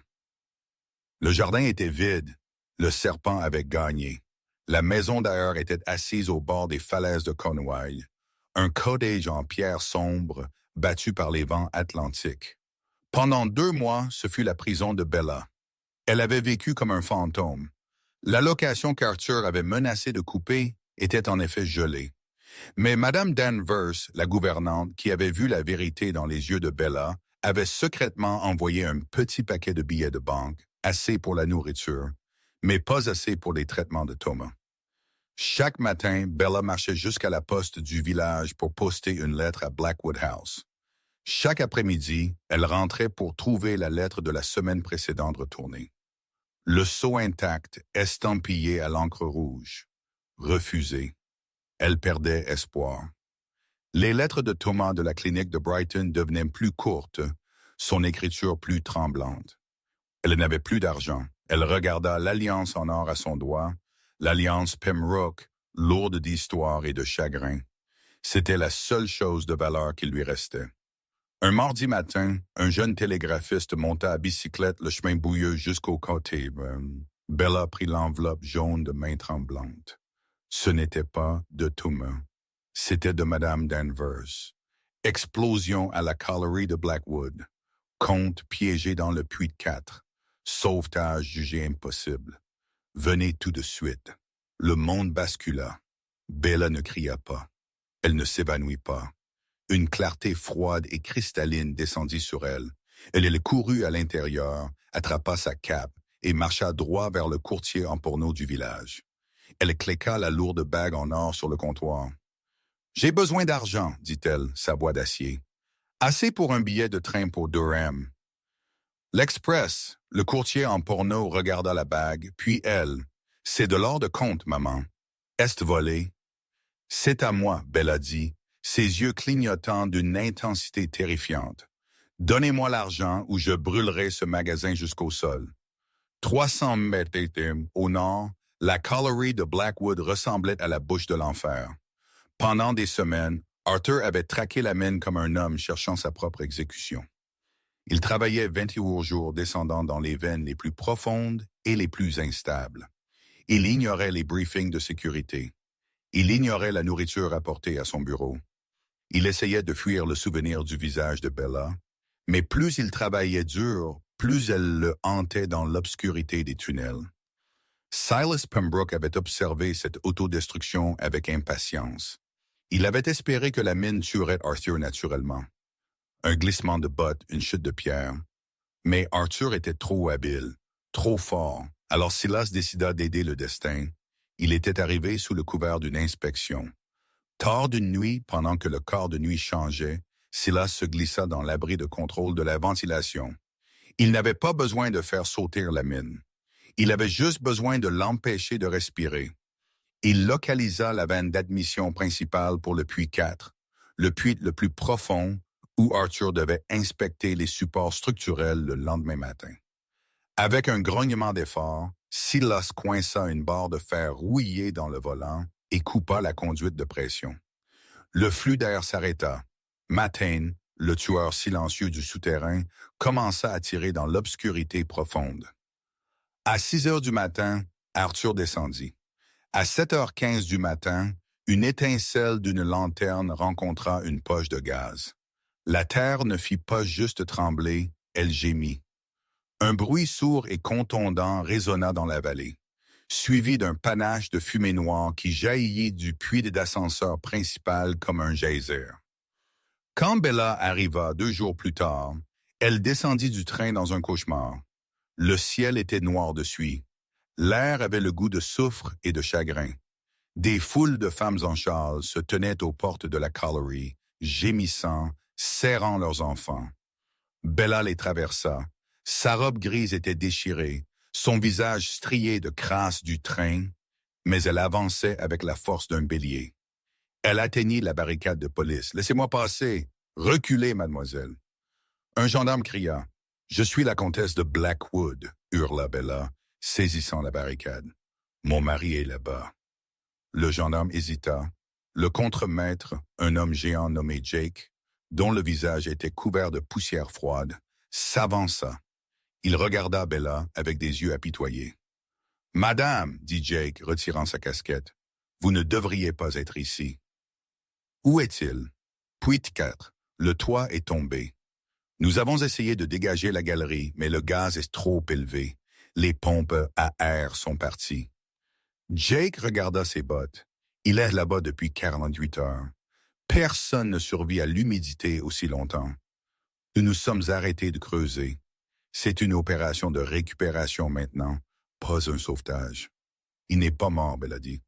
Le jardin était vide. Le serpent avait gagné. La maison d'ailleurs était assise au bord des falaises de Cornouailles, un cottage en pierre sombre battu par les vents atlantiques. Pendant 2 mois, ce fut la prison de Bella. Elle avait vécu comme un fantôme. L'allocation qu'Arthur avait menacé de couper était en effet gelée. Mais Madame Danvers, la gouvernante, qui avait vu la vérité dans les yeux de Bella, avait secrètement envoyé un petit paquet de billets de banque, assez pour la nourriture, mais pas assez pour les traitements de Thomas. Chaque matin, Bella marchait jusqu'à la poste du village pour poster une lettre à Blackwood House. Chaque après-midi, elle rentrait pour trouver la lettre de la semaine précédente retournée. Le sceau intact, estampillé à l'encre rouge. Refusé. Elle perdait espoir. Les lettres de Thomas de la clinique de Brighton devenaient plus courtes, son écriture plus tremblante. Elle n'avait plus d'argent. Elle regarda l'alliance en or à son doigt, l'alliance Pembroke, lourde d'histoire et de chagrin. C'était la seule chose de valeur qui lui restait. Un mardi matin, un jeune télégraphiste monta à bicyclette le chemin bouilleux jusqu'au côté. Bella prit l'enveloppe jaune de main tremblante. Ce n'était pas de Thomas. C'était de Madame Danvers. Explosion à la colliery de Blackwood. Comte piégé dans le puits de 4. Sauvetage jugé impossible. Venez tout de suite. Le monde bascula. Bella ne cria pas. Elle ne s'évanouit pas. Une clarté froide et cristalline descendit sur elle. Elle courut à l'intérieur, attrapa sa cape et marcha droit vers le courtier en porno du village. Elle claqua la lourde bague en or sur le comptoir. « J'ai besoin d'argent, dit-elle, sa voix d'acier. Assez pour un billet de train pour Durham. » L'Express, le courtier en porno regarda la bague, puis elle. « C'est de l'or de compte, maman. Est volé? »« C'est à moi, Bella dit, ses yeux clignotant d'une intensité terrifiante. « Donnez-moi l'argent ou je brûlerai ce magasin jusqu'au sol. » 300 mètres au nord, la colliery de Blackwood ressemblait à la bouche de l'enfer. Pendant des semaines, Arthur avait traqué la mine comme un homme cherchant sa propre exécution. Il travaillait 28 jours descendant dans les veines les plus profondes et les plus instables. Il ignorait les briefings de sécurité. Il ignorait la nourriture apportée à son bureau. Il essayait de fuir le souvenir du visage de Bella, mais plus il travaillait dur, plus elle le hantait dans l'obscurité des tunnels. Silas Pembroke avait observé cette autodestruction avec impatience. Il avait espéré que la mine tuerait Arthur naturellement. Un glissement de bottes, une chute de pierre. Mais Arthur était trop habile, trop fort, alors Silas décida d'aider le destin. Il était arrivé sous le couvert d'une inspection. Tard d'une nuit, pendant que le quart de nuit changeait, Silas se glissa dans l'abri de contrôle de la ventilation. Il n'avait pas besoin de faire sauter la mine. Il avait juste besoin de l'empêcher de respirer. Il localisa la vanne d'admission principale pour le puits 4, le puits le plus profond où Arthur devait inspecter les supports structurels le lendemain matin. Avec un grognement d'effort, Silas coinça une barre de fer rouillée dans le volant et coupa la conduite de pression. Le flux d'air s'arrêta. Matane, le tueur silencieux du souterrain, commença à tirer dans l'obscurité profonde. À 6 heures du matin, Arthur descendit. À 7h15 du matin, une étincelle d'une lanterne rencontra une poche de gaz. La terre ne fit pas juste trembler, elle gémit. Un bruit sourd et contondant résonna dans la vallée, suivi d'un panache de fumée noire qui jaillit du puits d'ascenseur principal comme un geyser. Quand Bella arriva 2 jours plus tard, elle descendit du train dans un cauchemar. Le ciel était noir de suie. L'air avait le goût de soufre et de chagrin. Des foules de femmes en châle se tenaient aux portes de la colliery, gémissant, serrant leurs enfants. Bella les traversa. Sa robe grise était déchirée. son visage strié de crasse du train, mais elle avançait avec la force d'un bélier. Elle atteignit la barricade de police. « Laissez-moi passer! Reculez, mademoiselle! » Un gendarme cria. « Je suis la comtesse de Blackwood » hurla Bella, saisissant la barricade. « Mon mari est là-bas. » Le gendarme hésita. Le contremaître, un homme géant nommé Jake, dont le visage était couvert de poussière froide, s'avança. Il regarda Bella avec des yeux apitoyés. « Madame, dit Jake, retirant sa casquette, vous ne devriez pas être ici. »« Où est-il? » ?»« Puits 4. Le toit est tombé. Nous avons essayé de dégager la galerie, mais le gaz est trop élevé. Les pompes à air sont parties. » Jake regarda ses bottes. Il est là-bas depuis 48 heures. Personne ne survit à l'humidité aussi longtemps. Nous nous sommes arrêtés de creuser. C'est une opération de récupération maintenant, pas un sauvetage. Il n'est pas mort, Bella dit.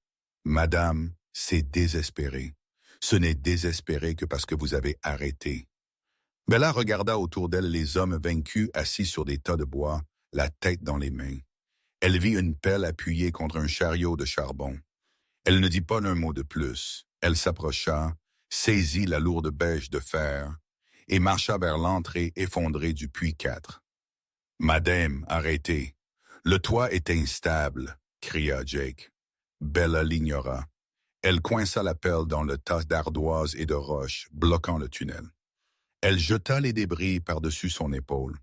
Madame, c'est désespéré. Ce n'est désespéré que parce que vous avez arrêté. Bella regarda autour d'elle les hommes vaincus assis sur des tas de bois, la tête dans les mains. Elle vit une pelle appuyée contre un chariot de charbon. Elle ne dit pas un mot de plus. Elle s'approcha, saisit la lourde bêche de fer et marcha vers l'entrée effondrée du puits 4. « Madame, arrêtez. Le toit est instable, » cria Jake. Bella l'ignora. Elle coinça la pelle dans le tas d'ardoises et de roches, bloquant le tunnel. Elle jeta les débris par-dessus son épaule.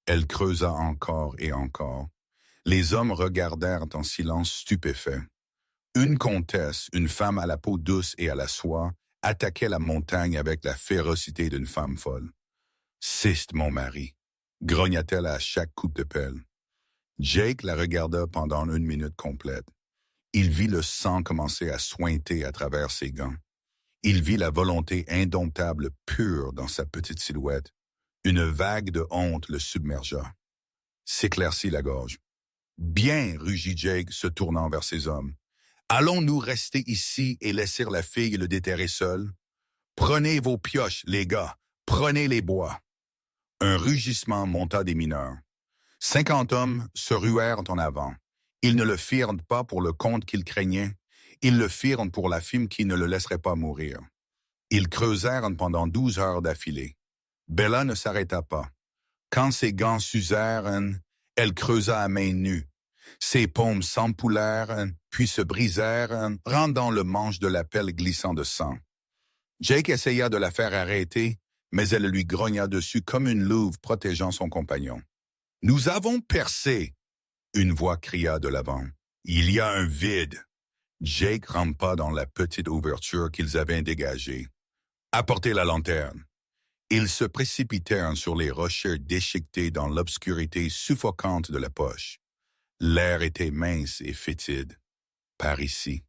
Elle creusa encore et encore. Les hommes regardèrent en silence stupéfait. Une comtesse, une femme à la peau douce et à la soie, attaquait la montagne avec la férocité d'une femme folle. « Ciste, mon mari !» grogna-t-elle à chaque coup de pelle. Jake la regarda pendant 1 minute complète. Il vit le sang commencer à suinter à travers ses gants. Il vit la volonté indomptable pure dans sa petite silhouette. Une vague de honte le submergea. S'éclaircit la gorge. « Bien, » rugit Jake, se tournant vers ses hommes. « Allons-nous rester ici et laisser la fille le déterrer seule? Prenez vos pioches, les gars. Prenez les bois. » Un rugissement monta des mineurs. 50 hommes se ruèrent en avant. Ils ne le firent pas pour le compte qu'ils craignaient. Ils le firent pour la femme qui ne le laisserait pas mourir. Ils creusèrent pendant 12 heures d'affilée. Bella ne s'arrêta pas. Quand ses gants s'usèrent, elle creusa à main nue. Ses paumes s'empoulèrent, puis se brisèrent, rendant le manche de la pelle glissant de sang. Jake essaya de la faire arrêter, mais elle lui grogna dessus comme une louve protégeant son compagnon. « Nous avons percé !» Une voix cria de l'avant. « Il y a un vide !» Jake rampa dans la petite ouverture qu'ils avaient dégagée. « Apportez la lanterne !» Ils se précipitèrent sur les rochers déchiquetés dans l'obscurité suffocante de la poche. L'air était mince et fétide. Par ici.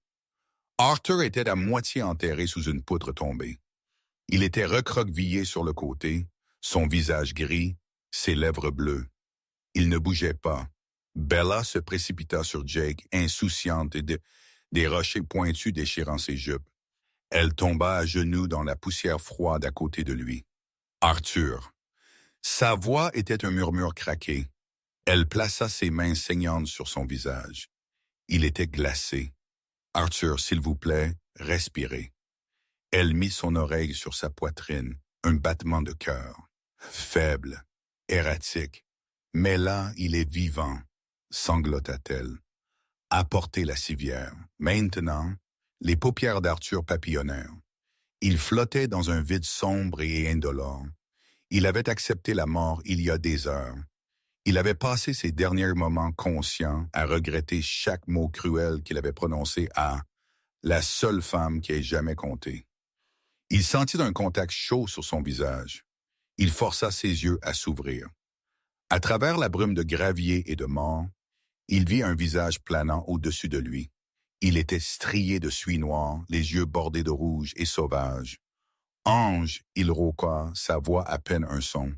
Arthur était à moitié enterré sous une poutre tombée. Il était recroquevillé sur le côté, son visage gris, ses lèvres bleues. Il ne bougeait pas. Bella se précipita sur Jake, insouciante des rochers pointus déchirant ses jupes. Elle tomba à genoux dans la poussière froide à côté de lui. Arthur. Sa voix était un murmure craqué. Elle plaça ses mains saignantes sur son visage. Il était glacé. Arthur, s'il vous plaît, respirez. Elle mit son oreille sur sa poitrine, un battement de cœur. Faible, erratique. Mais là, il est vivant, sanglota-t-elle. Apportez la civière. Maintenant, les paupières d'Arthur papillonnèrent. Il flottait dans un vide sombre et indolore. Il avait accepté la mort il y a des heures. Il avait passé ses derniers moments conscients à regretter chaque mot cruel qu'il avait prononcé à la seule femme qui ait jamais compté. Il sentit un contact chaud sur son visage. Il força ses yeux à s'ouvrir. À travers la brume de gravier et de mort, il vit un visage planant au-dessus de lui. Il était strié de suie noire, les yeux bordés de rouge et sauvage. Ange, il rauqua, sa voix à peine un son.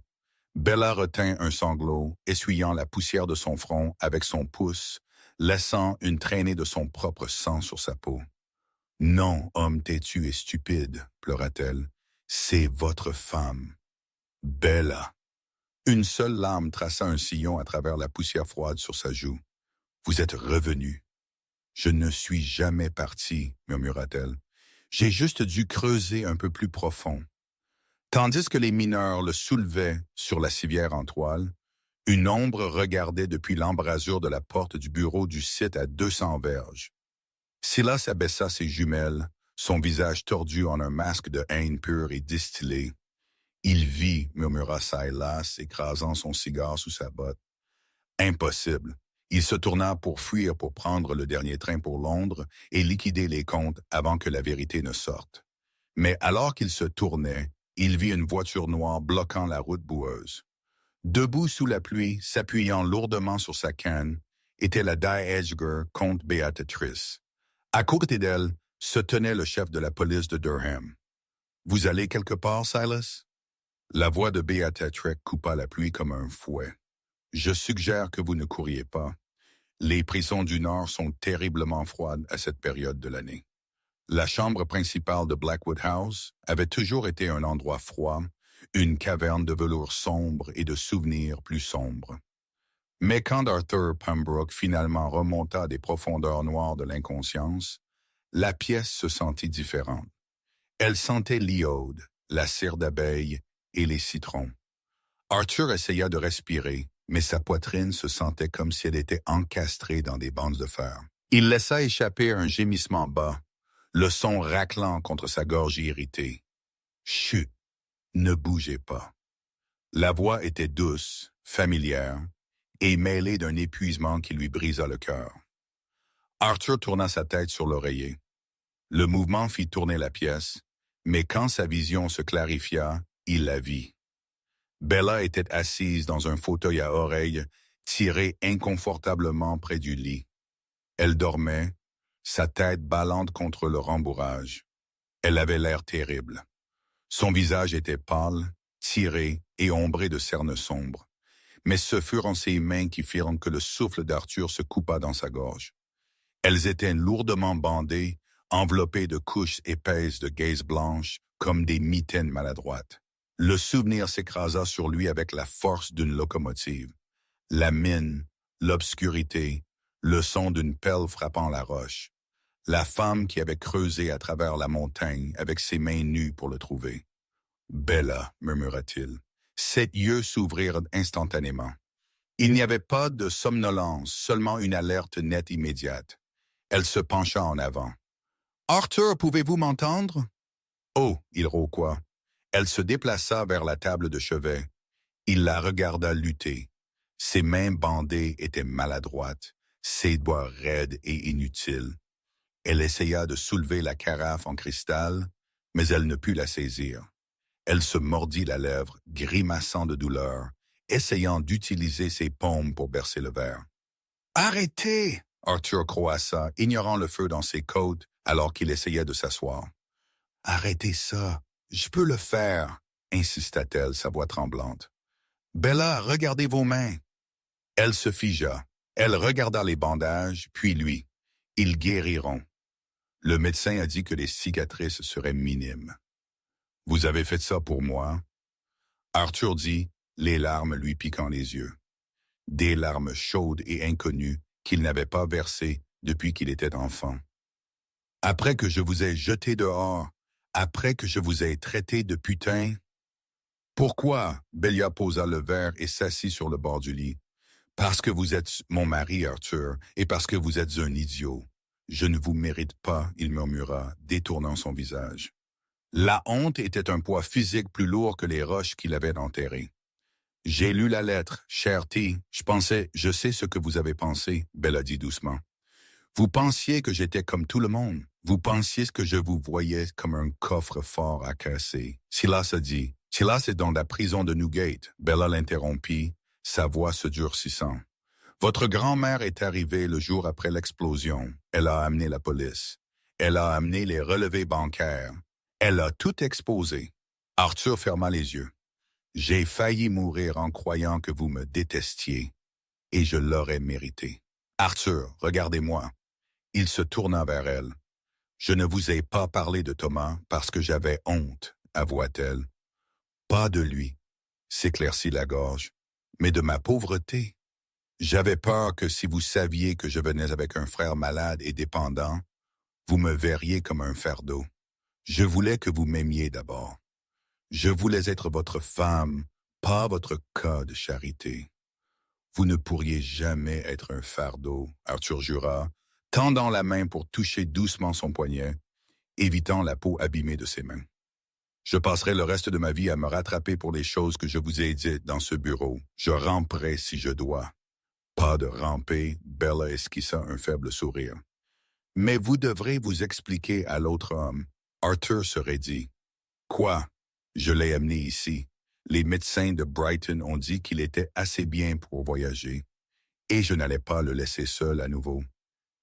Bella retint un sanglot, essuyant la poussière de son front avec son pouce, laissant une traînée de son propre sang sur sa peau. « Non, homme têtu et stupide, pleura-t-elle, c'est votre femme. Bella. » Une seule larme traça un sillon à travers la poussière froide sur sa joue. « Vous êtes revenu. »« Je ne suis jamais parti, » murmura-t-elle. « J'ai juste dû creuser un peu plus profond. » Tandis que les mineurs le soulevaient sur la civière en toile, une ombre regardait depuis l'embrasure de la porte du bureau du site à 200 verges. Silas abaissa ses jumelles, son visage tordu en un masque de haine pure et distillée. « Il vit, » murmura Silas, écrasant son cigare sous sa botte. « Impossible. » Il se tourna pour fuir pour prendre le dernier train pour Londres et liquider les comptes avant que la vérité ne sorte. Mais alors qu'il se tournait, il vit une voiture noire bloquant la route boueuse. Debout sous la pluie, s'appuyant lourdement sur sa canne, était la Edgar, comte Béatrice. À côté d'elle se tenait le chef de la police de Durham. « Vous allez quelque part, Silas? » La voix de Béatrice coupa la pluie comme un fouet. « Je suggère que vous ne couriez pas. Les prisons du Nord sont terriblement froides à cette période de l'année. » La chambre principale de Blackwood House avait toujours été un endroit froid, une caverne de velours sombre et de souvenirs plus sombres. Mais quand Arthur Pembroke finalement remonta des profondeurs noires de l'inconscience, la pièce se sentit différente. Elle sentait l'iode, la cire d'abeille et les citrons. Arthur essaya de respirer, mais sa poitrine se sentait comme si elle était encastrée dans des bandes de fer. Il laissa échapper un gémissement bas, le son raclant contre sa gorge irritée. « Chut, ne bougez pas. » La voix était douce, familière, et mêlée d'un épuisement qui lui brisa le cœur. Arthur tourna sa tête sur l'oreiller. Le mouvement fit tourner la pièce, mais quand sa vision se clarifia, il la vit. Bella était assise dans un fauteuil à oreilles, tiré inconfortablement près du lit. Elle dormait, sa tête ballante contre le rembourrage. Elle avait l'air terrible. Son visage était pâle, tiré et ombré de cernes sombres. Mais ce furent ses mains qui firent que le souffle d'Arthur se coupa dans sa gorge. Elles étaient lourdement bandées, enveloppées de couches épaisses de gaze blanche, comme des mitaines maladroites. Le souvenir s'écrasa sur lui avec la force d'une locomotive. La mine, l'obscurité, le son d'une pelle frappant la roche. La femme qui avait creusé à travers la montagne avec ses mains nues pour le trouver. « Bella » murmura-t-il. Ses yeux s'ouvrirent instantanément. Il n'y avait pas de somnolence, seulement une alerte nette immédiate. Elle se pencha en avant. « Arthur, pouvez-vous m'entendre? » Oh, il rauqua. Elle se déplaça vers la table de chevet. Il la regarda lutter. Ses mains bandées étaient maladroites, ses doigts raides et inutiles. Elle essaya de soulever la carafe en cristal, mais elle ne put la saisir. Elle se mordit la lèvre, grimaçant de douleur, essayant d'utiliser ses paumes pour bercer le verre. « Arrêtez !» Arthur croassa, ignorant le feu dans ses côtes alors qu'il essayait de s'asseoir. « Arrêtez ça, je peux le faire !» insista-t-elle, sa voix tremblante. « Bella, regardez vos mains !» Elle se figea. Elle regarda les bandages, puis lui. Ils guériront. Le médecin a dit que les cicatrices seraient minimes. « Vous avez fait ça pour moi? » Arthur dit, les larmes lui piquant les yeux. Des larmes chaudes et inconnues qu'il n'avait pas versées depuis qu'il était enfant. « Après que je vous ai jeté dehors, après que je vous ai traité de putain... » « Pourquoi? » Bella posa le verre et s'assit sur le bord du lit. « Parce que vous êtes mon mari, Arthur, et parce que vous êtes un idiot. Je ne vous mérite pas, » il murmura, détournant son visage. La honte était un poids physique plus lourd que les roches qu'il avait enterrées. « J'ai lu la lettre, cher T. Je sais ce que vous avez pensé, » Bella dit doucement. « Vous pensiez que j'étais comme tout le monde. Vous pensiez que je vous voyais comme un coffre-fort à casser. » Silas a dit. « Silas est dans la prison de Newgate. » Bella l'interrompit, sa voix se durcissant. « Votre grand-mère est arrivée le jour après l'explosion. Elle a amené la police. Elle a amené les relevés bancaires. Elle a tout exposé. » Arthur ferma les yeux. « J'ai failli mourir en croyant que vous me détestiez, et je l'aurais mérité. Arthur, regardez-moi. » Il se tourna vers elle. « Je ne vous ai pas parlé de Thomas parce que j'avais honte, avoua-t-elle. »« Pas de lui, » s'éclaircit la gorge. mais de ma pauvreté. J'avais peur que si vous saviez que je venais avec un frère malade et dépendant, vous me verriez comme un fardeau. Je voulais que vous m'aimiez d'abord. Je voulais être votre femme, pas votre cas de charité. Vous ne pourriez jamais être un fardeau, Arthur jura, tendant la main pour toucher doucement son poignet, évitant la peau abîmée de ses mains. Je passerai le reste de ma vie à me rattraper pour les choses que je vous ai dites dans ce bureau. Je ramperai si je dois. Pas de ramper, Bella esquissa un faible sourire. Mais vous devrez vous expliquer à l'autre homme. Arthur serait dit. Quoi? Je l'ai amené ici. Les médecins de Brighton ont dit qu'il était assez bien pour voyager. Et je n'allais pas le laisser seul à nouveau.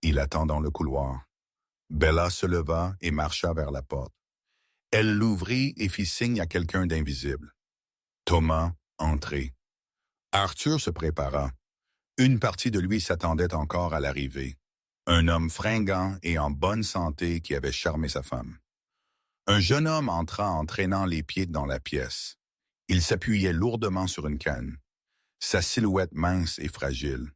Il attend dans le couloir. Bella se leva et marcha vers la porte. Elle l'ouvrit et fit signe à quelqu'un d'invisible. Thomas entrait. Arthur se prépara. Une partie de lui s'attendait encore à l'arrivée. Un homme fringant et en bonne santé qui avait charmé sa femme. Un jeune homme entra en traînant les pieds dans la pièce. Il s'appuyait lourdement sur une canne. Sa silhouette mince et fragile.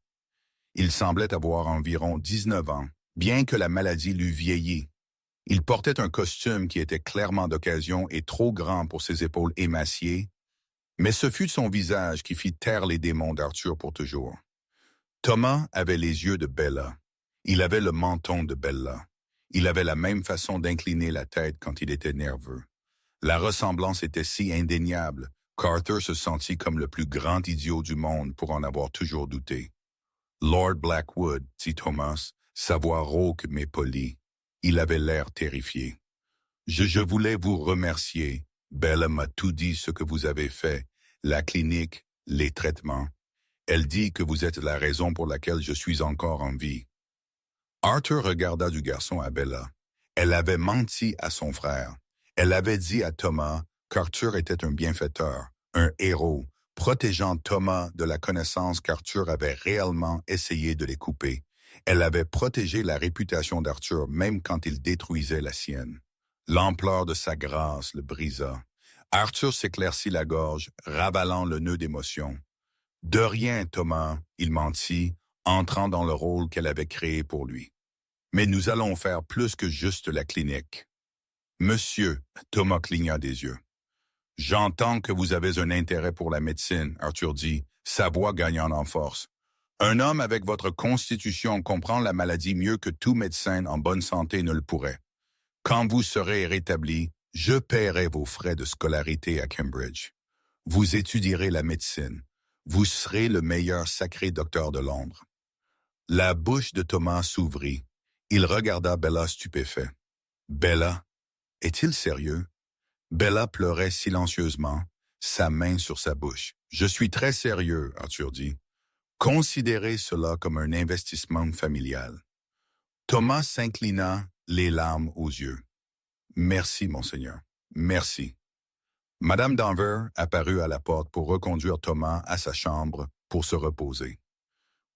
Il semblait avoir environ 19 ans, bien que la maladie l'eût vieilli. Il portait un costume qui était clairement d'occasion et trop grand pour ses épaules émaciées, mais ce fut son visage qui fit taire les démons d'Arthur pour toujours. Thomas avait les yeux de Bella. Il avait le menton de Bella. Il avait la même façon d'incliner la tête quand il était nerveux. La ressemblance était si indéniable qu'Arthur se sentit comme le plus grand idiot du monde pour en avoir toujours douté. Lord Blackwood, dit Thomas, sa voix rauque mais polie. Il avait l'air terrifié. Je voulais vous remercier. Bella m'a tout dit ce que vous avez fait, la clinique, les traitements. Elle dit que vous êtes la raison pour laquelle je suis encore en vie. Arthur regarda du garçon à Bella. Elle avait menti à son frère. Elle avait dit à Thomas qu'Arthur était un bienfaiteur, un héros, protégeant Thomas de la connaissance qu'Arthur avait réellement essayé de les couper. Elle avait protégé la réputation d'Arthur même quand il détruisait la sienne. L'ampleur de sa grâce le brisa. Arthur s'éclaircit la gorge, ravalant le nœud d'émotion. De rien, Thomas, il mentit, entrant dans le rôle qu'elle avait créé pour lui. Mais nous allons faire plus que juste la clinique. Monsieur, Thomas cligna des yeux. J'entends que vous avez un intérêt pour la médecine, Arthur dit, sa voix gagnant en force. Un homme avec votre constitution comprend la maladie mieux que tout médecin en bonne santé ne le pourrait. Quand vous serez rétabli, je paierai vos frais de scolarité à Cambridge. Vous étudierez la médecine. Vous serez le meilleur sacré docteur de Londres. La bouche de Thomas s'ouvrit. Il regarda Bella stupéfait. Bella, est-il sérieux? Bella pleurait silencieusement, sa main sur sa bouche. Je suis très sérieux, Arthur dit. Considérez cela comme un investissement familial. Thomas s'inclina, les larmes aux yeux. Merci, monseigneur. Merci. Madame Danvers apparut à la porte pour reconduire Thomas à sa chambre pour se reposer.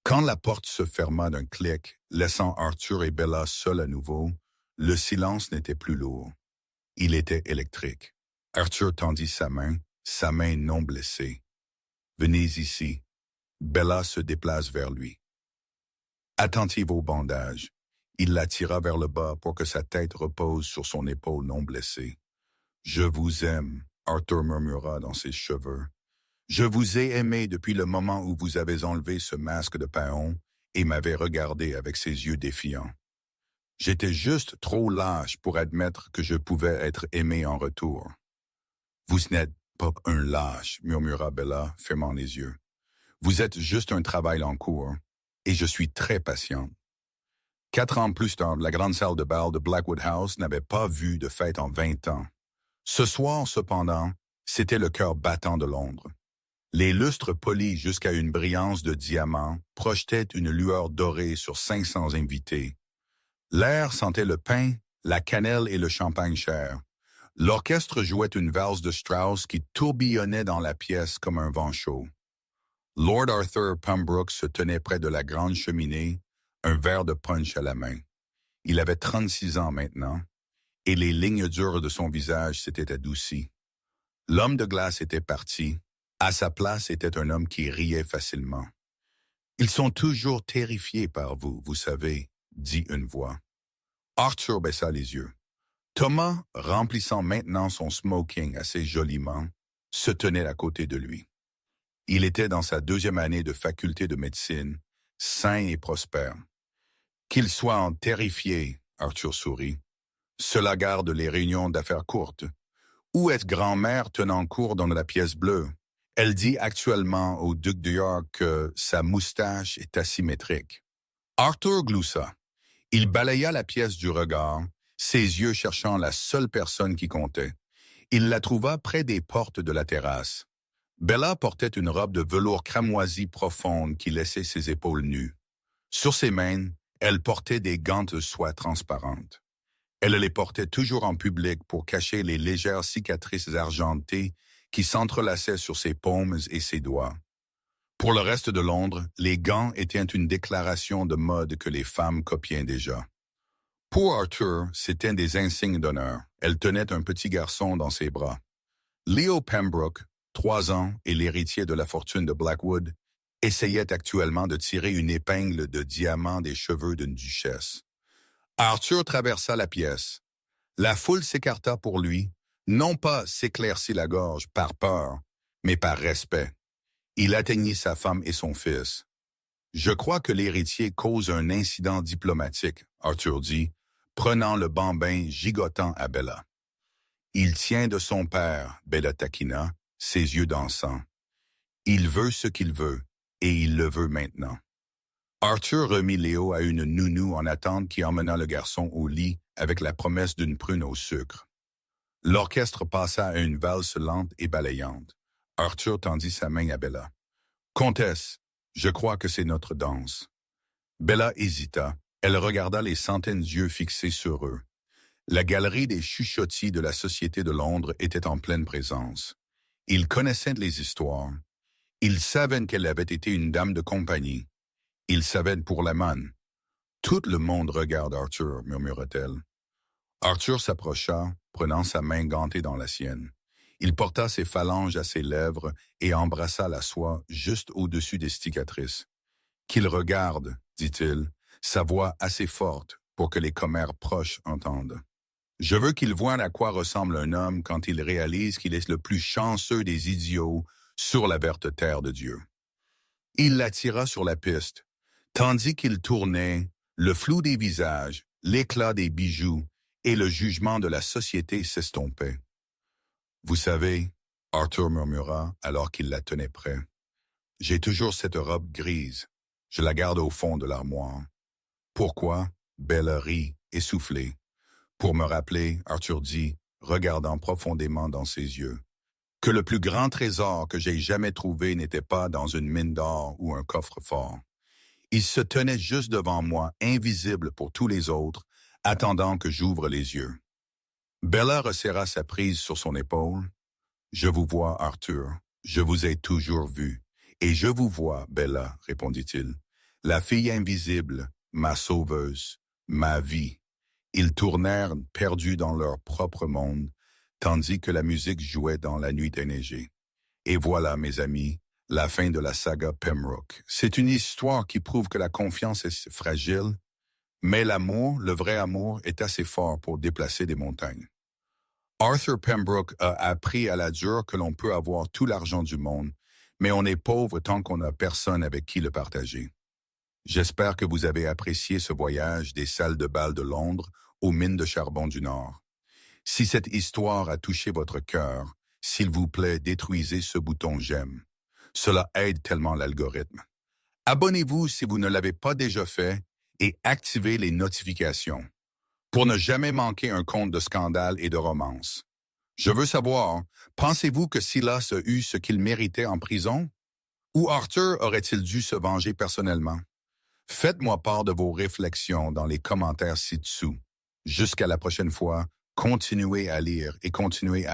Quand la porte se ferma d'un clic, laissant Arthur et Bella seuls à nouveau, le silence n'était plus lourd. Il était électrique. Arthur tendit sa main non blessée. Venez ici. Bella se déplace vers lui. Attentive au bandage, il la tira vers le bas pour que sa tête repose sur son épaule non blessée. Je vous aime, Arthur murmura dans ses cheveux. Je vous ai aimé depuis le moment où vous avez enlevé ce masque de paon et m'avez regardé avec ses yeux défiants. J'étais juste trop lâche pour admettre que je pouvais être aimé en retour. Vous n'êtes pas un lâche, murmura Bella, fermant les yeux. Vous êtes juste un travail en cours, et je suis très patiente. 4 ans plus tard, la grande salle de bal de Blackwood House n'avait pas vu de fête en 20 ans. Ce soir, cependant, c'était le cœur battant de Londres. Les lustres polis jusqu'à une brillance de diamants projetaient une lueur dorée sur 500 invités. L'air sentait le pain, la cannelle et le champagne cher. L'orchestre jouait une valse de Strauss qui tourbillonnait dans la pièce comme un vent chaud. Lord Arthur Pembroke se tenait près de la grande cheminée, un verre de punch à la main. Il avait 36 ans maintenant, et les lignes dures de son visage s'étaient adoucies. L'homme de glace était parti, À sa place était un homme qui riait facilement. « Ils sont toujours terrifiés par vous, vous savez, » dit une voix. Arthur baissa les yeux. Thomas, remplissant maintenant son smoking assez joliment, se tenait à côté de lui. Il était dans sa 2e année de faculté de médecine, sain et prospère. Qu'il soit en terrifié, Arthur sourit. Cela garde les réunions d'affaires courtes. Où est grand-mère tenant cours dans la pièce bleue? Elle dit actuellement au duc de York que sa moustache est asymétrique. Arthur gloussa. Il balaya la pièce du regard, ses yeux cherchant la seule personne qui comptait. Il la trouva près des portes de la terrasse. Bella portait une robe de velours cramoisi profonde qui laissait ses épaules nues. Sur ses mains, elle portait des gants de soie transparentes. Elle les portait toujours en public pour cacher les légères cicatrices argentées qui s'entrelaçaient sur ses paumes et ses doigts. Pour le reste de Londres, les gants étaient une déclaration de mode que les femmes copiaient déjà. Pour Arthur, c'étaient des insignes d'honneur. Elle tenait un petit garçon dans ses bras. Leo Pembroke, 3 ans et l'héritier de la fortune de Blackwood, essayait actuellement de tirer une épingle de diamant des cheveux d'une duchesse. Arthur traversa la pièce. La foule s'écarta pour lui, non pas s'éclaircit la gorge par peur, mais par respect. Il atteignit sa femme et son fils. « Je crois que l'héritier cause un incident diplomatique, » Arthur dit, prenant le bambin gigotant à Bella. « Il tient de son père, » Bella taquina, ses yeux dansant. « Il veut ce qu'il veut, et il le veut maintenant. » Arthur remit Léo à une nounou en attente qui emmena le garçon au lit avec la promesse d'une prune au sucre. L'orchestre passa à une valse lente et balayante. Arthur tendit sa main à Bella. « Comtesse, je crois que c'est notre danse. » Bella hésita. Elle regarda les centaines d'yeux fixés sur eux. La galerie des chuchotis de la Société de Londres était en pleine présence. Ils connaissaient les histoires. Ils savaient qu'elle avait été une dame de compagnie. Ils savaient pour la manne. « Tout le monde regarde Arthur, » murmura-t-elle. Arthur s'approcha, prenant sa main gantée dans la sienne. Il porta ses phalanges à ses lèvres et embrassa la soie juste au-dessus des cicatrices. « Qu'il regarde, » dit-il, sa voix assez forte pour que les commères proches entendent. « Je veux qu'il voie à quoi ressemble un homme quand il réalise qu'il est le plus chanceux des idiots sur la verte terre de Dieu. » Il l'attira sur la piste. Tandis qu'il tournait, le flou des visages, l'éclat des bijoux et le jugement de la société s'estompaient. « Vous savez, » Arthur murmura alors qu'il la tenait près, « j'ai toujours cette robe grise. Je la garde au fond de l'armoire. » « Pourquoi ?» Bella rit, essoufflée. « Pour me rappeler, » Arthur dit, regardant profondément dans ses yeux, « que le plus grand trésor que j'ai jamais trouvé n'était pas dans une mine d'or ou un coffre-fort. Il se tenait juste devant moi, invisible pour tous les autres, attendant que j'ouvre les yeux. » Bella resserra sa prise sur son épaule. « Je vous vois, Arthur. Je vous ai toujours vu. Et je vous vois, Bella, » répondit-il. « La fille invisible, ma sauveuse, ma vie. » Ils tournèrent perdus dans leur propre monde, tandis que la musique jouait dans la nuit enneigée. Et voilà, mes amis, la fin de la saga Pembroke. C'est une histoire qui prouve que la confiance est fragile, mais l'amour, le vrai amour, est assez fort pour déplacer des montagnes. Arthur Pembroke a appris à la dure que l'on peut avoir tout l'argent du monde, mais on est pauvre tant qu'on n'a personne avec qui le partager. J'espère que vous avez apprécié ce voyage des salles de bal de Londres aux mines de charbon du Nord. Si cette histoire a touché votre cœur, s'il vous plaît, détruisez ce bouton « J'aime ». Cela aide tellement l'algorithme. Abonnez-vous si vous ne l'avez pas déjà fait et activez les notifications pour ne jamais manquer un conte de scandale et de romance. Je veux savoir, pensez-vous que Silas a eu ce qu'il méritait en prison? Ou Arthur aurait-il dû se venger personnellement? Faites-moi part de vos réflexions dans les commentaires ci-dessous. Jusqu'à la prochaine fois, continuez à lire et continuez à